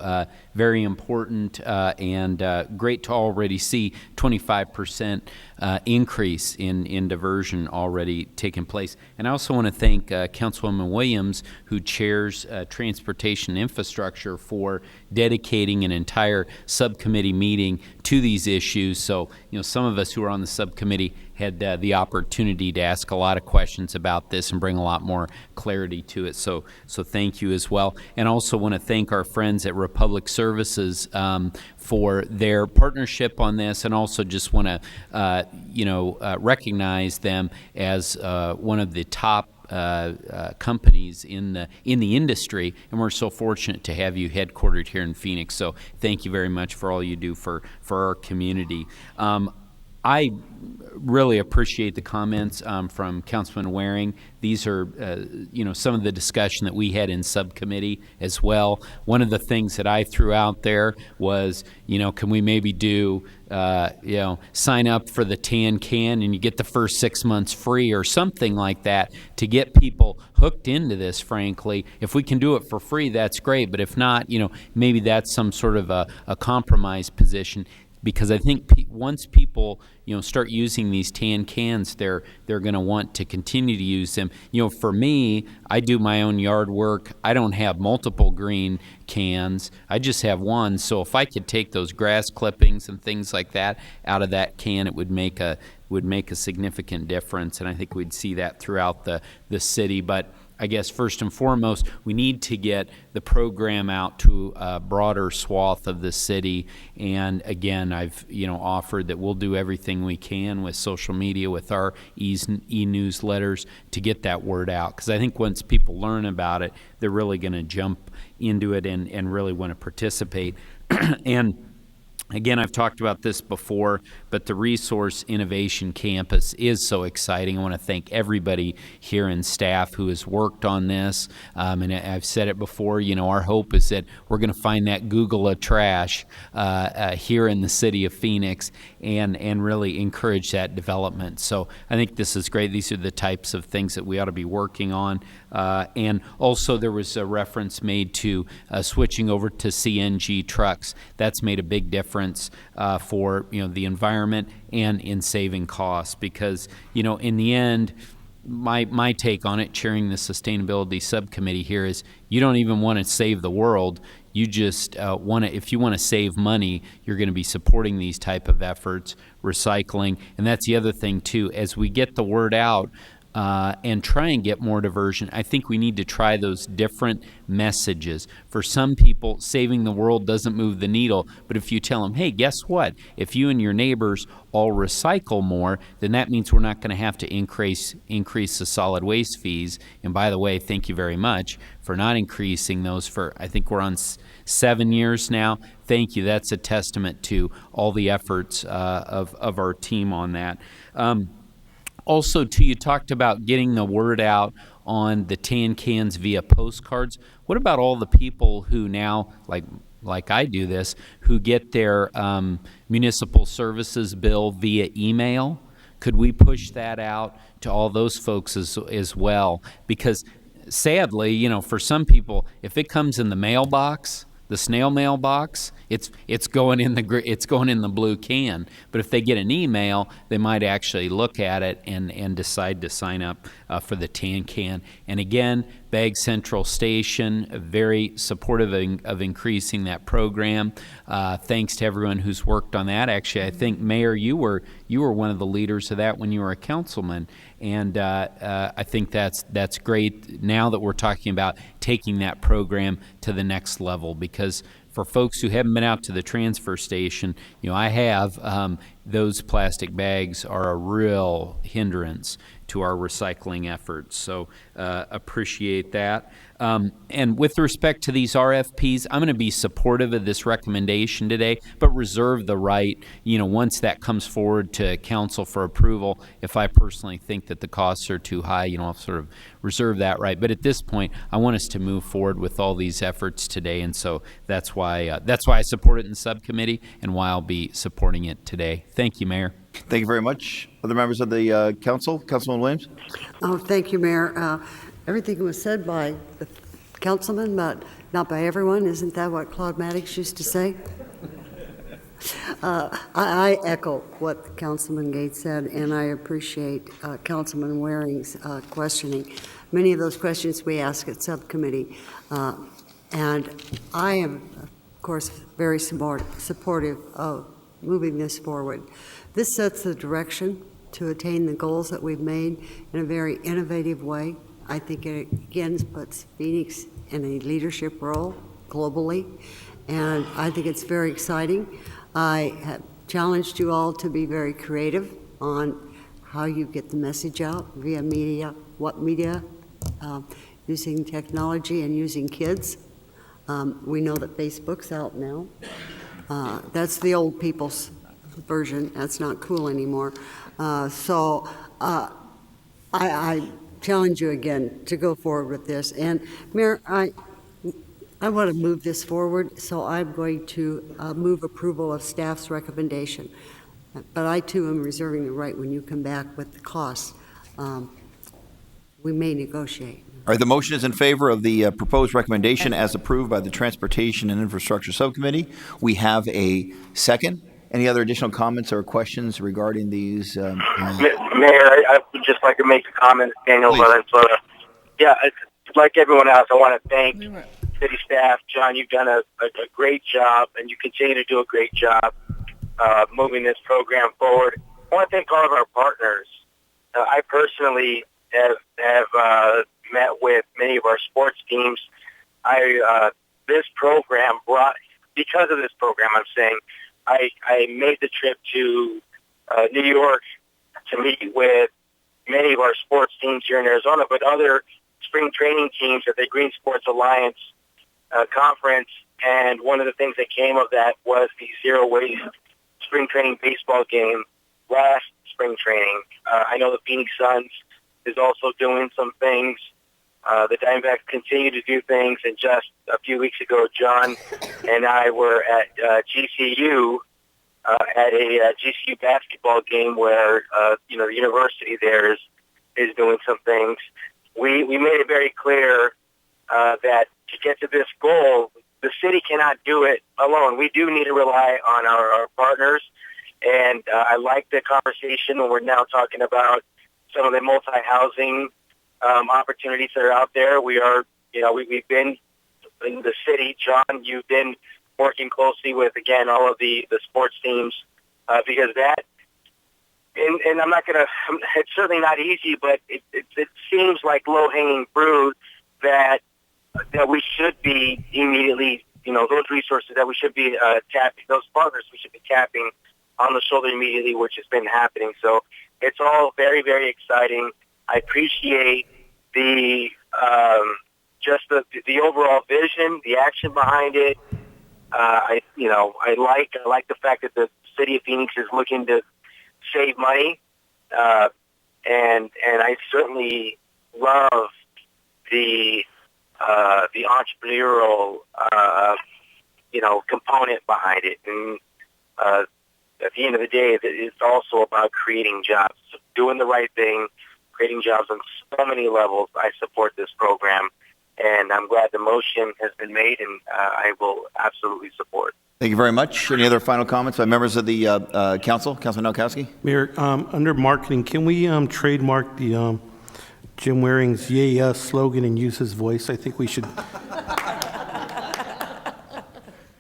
Very important and great to already see 25% increase in diversion already taking place. And I also want to thank Councilwoman Williams, who chairs Transportation Infrastructure, for dedicating an entire subcommittee meeting to these issues. So, some of us who are on the subcommittee had the opportunity to ask a lot of questions about this and bring a lot more clarity to it. So thank you as well. And also want to thank our friends at Republic Services for their partnership on this, and also just want to recognize them as one of the top companies in the industry, and we're so fortunate to have you headquartered here in Phoenix. So thank you very much for all you do for our community. I really appreciate the comments from Councilman Waring. These are, some of the discussion that we had in subcommittee as well. One of the things that I threw out there was, can we maybe do, sign up for the tan can and you get the first 6 months free or something like that to get people hooked into this, frankly. If we can do it for free, that's great. But if not, maybe that's some sort of a compromise position. Because I think once people, start using these tan cans, they're going to want to continue to use them. For me, I do my own yard work. I don't have multiple green cans. I just have one. So if I could take those grass clippings and things like that out of that can, it would make a significant difference. And I think we'd see that throughout the city. But I guess first and foremost, we need to get the program out to a broader swath of the city. And again, I've offered that we'll do everything we can with social media, with our e-newsletters to get that word out. Because I think once people learn about it, they're really going to jump into it and really want to participate. And again, I've talked about this before, but the Resource Innovation Campus is so exciting. I want to thank everybody here in staff who has worked on this. And I've said it before, our hope is that we're going to find that Google of trash here in the city of Phoenix and really encourage that development. So I think this is great. These are the types of things that we ought to be working on. And also there was a reference made to switching over to CNG trucks. That's made a big difference for the environment and in saving costs, because in the end, my take on it, chairing the sustainability subcommittee here, is you don't even want to save the world. You just want to, if you want to save money, you're going to be supporting these type of efforts, recycling. And that's the other thing too, as we get the word out and try and get more diversion, I think we need to try those different messages. For some people, saving the world doesn't move the needle, but if you tell them, hey, guess what? If you and your neighbors all recycle more, then that means we're not going to have to increase the solid waste fees. And by the way, thank you very much for not increasing those for, I think we're on 7 years now. Thank you. That's a testament to all the efforts of our team on that. Also, too, you talked about getting the word out on the tan cans via postcards. What about all the people who now, like I do this, who get their municipal services bill via email? Could we push that out to all those folks as well? Because sadly, for some people, if it comes in the mailbox, the snail mail box, it's going in the blue can. But if they get an email, they might actually look at it and decide to sign up for the tan can. And again, Bag Central Station, very supportive of increasing that program. Thanks to everyone who's worked on that. Actually, I think Mayor, you were one of the leaders of that when you were a councilman. And I think that's great now that we're talking about taking that program to the next level, because for folks who haven't been out to the transfer station, I have, those plastic bags are a real hindrance to our recycling efforts. So appreciate that. And with respect to these RFPs, I'm going to be supportive of this recommendation today, but reserve the right, once that comes forward to council for approval, if I personally think that the costs are too high, I'll sort of reserve that right. But at this point, I want us to move forward with all these efforts today, and so that's why I support it in the subcommittee and why I'll be supporting it today. Thank you, Mayor. Thank you very much. Other members of the council? Councilman Williams? Oh, thank you, Mayor. Everything was said by the councilman, but not by everyone. Isn't that what Claude Maddox used to say? I echo what Councilman Gates said, and I appreciate Councilman Waring's questioning. Many of those questions we ask at subcommittee, and I am, of course, very supportive of moving this forward. This sets the direction to attain the goals that we've made in a very innovative way. I think it again puts Phoenix in a leadership role globally, and I think it's very exciting. I have challenged you all to be very creative on how you get the message out via media, what media, using technology and using kids. We know that Facebook's out now. That's the old people's version. That's not cool anymore. So I challenge you again to go forward with this. And Mayor, I want to move this forward, so I'm going to move approval of staff's recommendation. But I too am reserving the right when you come back with the costs. We may negotiate. All right, the motion is in favor of the proposed recommendation as approved by the Transportation and Infrastructure Subcommittee. We have a second. Any other additional comments or questions regarding these? Mayor, I would just like to make a comment, Daniel Valenzuela. Yeah, like everyone else, I want to thank city staff. John, you've done a great job, and you continue to do a great job moving this program forward. I want to thank all of our partners. I personally have met with many of our sports teams. This program because of this program, I'm saying, I made the trip to New York to meet with many of our sports teams here in Arizona, but other spring training teams at the Green Sports Alliance conference. And one of the things that came of that was the zero waste spring training baseball game last spring training. I know the Phoenix Suns is also doing some things. The Diamondbacks continue to do things, and just a few weeks ago, John and I were at GCU at a GCU basketball game where the university there is doing some things. We made it very clear that to get to this goal, the city cannot do it alone. We do need to rely on our partners, and I like the conversation when we're now talking about some of the multi-housing opportunities that are out there. We've been in the city. John, you've been working closely with, again, all of the sports teams because that, and I'm not going to, it's certainly not easy, but it seems like low-hanging fruit that we should be immediately, those resources that we should be tapping, those partners we should be tapping on the shoulder immediately, which has been happening. So it's all very, very exciting. I appreciate the overall vision, the action behind it. I like the fact that the city of Phoenix is looking to save money, and I certainly love the entrepreneurial component behind it. And at the end of the day, it's also about creating jobs, doing the right thing, creating jobs on so many levels. I support this program, and I'm glad the motion has been made, and I will absolutely support. Thank you very much. Any other final comments by members of the council? Councilman Nowakowski? Mayor, under marketing, can we trademark the Jim Waring's "Yeah, slogan and use his voice? I think we should.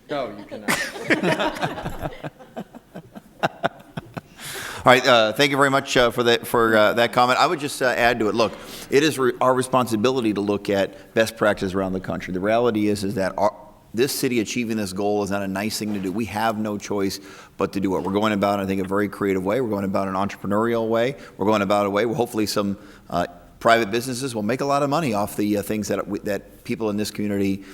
No, you cannot. All right, thank you very much for that comment. I would just add to it. Look, it is our responsibility to look at best practices around the country. The reality is that this city achieving this goal is not a nice thing to do. We have no choice but to do it. We're going about it, I think, a very creative way. We're going about an entrepreneurial way. We're going about a way where hopefully some private businesses will make a lot of money off the things that people in this community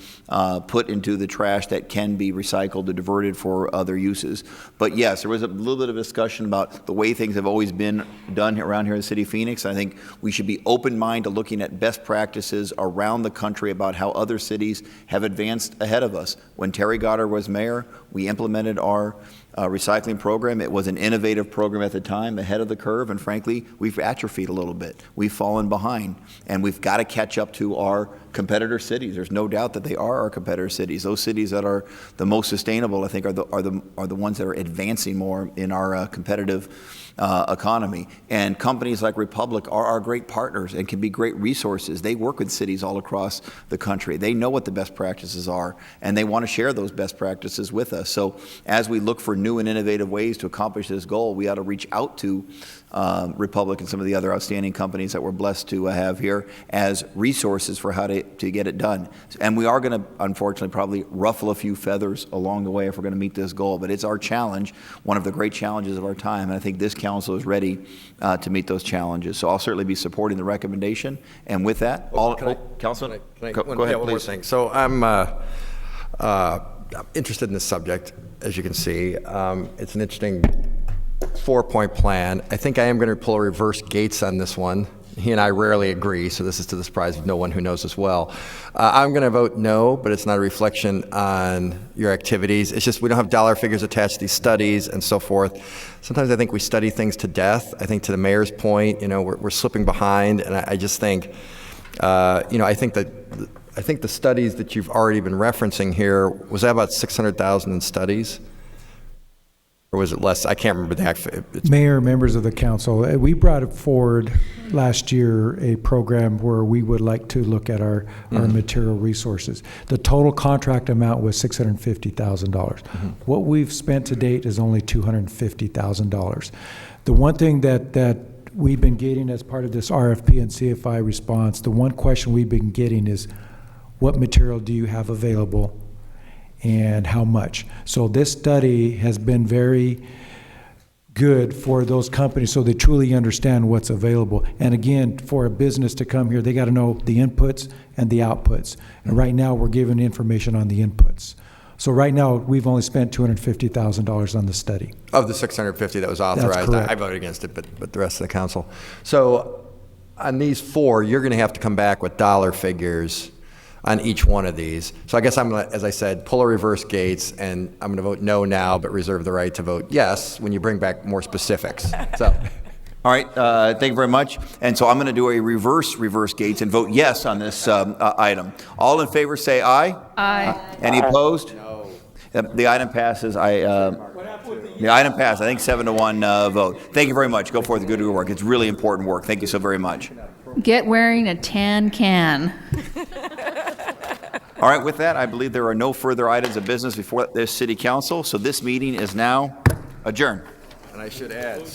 put into the trash that can be recycled or diverted for other uses. But yes, there was a little bit of discussion about the way things have always been done around here in the city of Phoenix. I think we should be open-minded to looking at best practices around the country about how other cities have advanced ahead of us. When Terry Goddard was mayor, we implemented our recycling program. It was an innovative program at the time, ahead of the curve, and frankly, we've atrophied a little bit. We've fallen behind, and we've got to catch up to our competitor cities. There's no doubt that they are our competitor cities. Those cities that are the most sustainable, I think, are the ones that are advancing more in our competitive economy. And companies like Republic are our great partners and can be great resources. They work with cities all across the country. They know what the best practices are, and they want to share those best practices with us. So as we look for new and innovative ways to accomplish this goal, we ought to reach out to Republic and some of the other outstanding companies that we're blessed to have here as resources for how to get it done. And we are going to, unfortunately, probably ruffle a few feathers along the way if we're going to meet this goal. But it's our challenge, one of the great challenges of our time. And I think this council is ready to meet those challenges. So I'll certainly be supporting the recommendation. And with that, Councilman, go ahead, one more please. thing. So I'm interested in this subject, as you can see. It's an interesting 4-point plan. I think I am going to pull a reverse Gates on this one. He and I rarely agree, so this is to the surprise of no one who knows us well. I'm going to vote no, but it's not a reflection on your activities. It's just we don't have dollar figures attached to these studies and so forth. Sometimes I think we study things to death. I think to the mayor's point, we're slipping behind, and I just think, I think the studies that you've already been referencing here, was that about 600,000 in studies? Or was it less? I can't remember the actual. Mayor, members of the council, we brought forward last year a program where we would like to look at our material resources. The total contract amount was $650,000. What we've spent to date is only $250,000. The one thing that we've been getting as part of this RFP and CFI response, the one question we've been getting is, what material do you have available and how much? So this study has been very good for those companies so they truly understand what's available. And again, for a business to come here, they got to know the inputs and the outputs. And right now we're giving information on the inputs. So right now we've only spent $250,000 on the study. Of the 650 that was authorized, That's correct. I voted against it, but the rest of the council. So on these 4, you're going to have to come back with dollar figures on each one of these. So I guess I'm going to, as I said, pull a reverse Gates, and I'm going to vote no now, but reserve the right to vote yes when you bring back more specifics. So. All right, thank you very much. And so I'm going to do a reverse Gates and vote yes on this item. All in favor say aye. Aye. Any opposed? No. The item passes. The item passed. I think 7-1 vote. Thank you very much. Go forth and good work. It's really important work. Thank you so very much. Get wearing a tan can. All right, with that, I believe there are no further items of business before this city council. So this meeting is now adjourned. And I should add,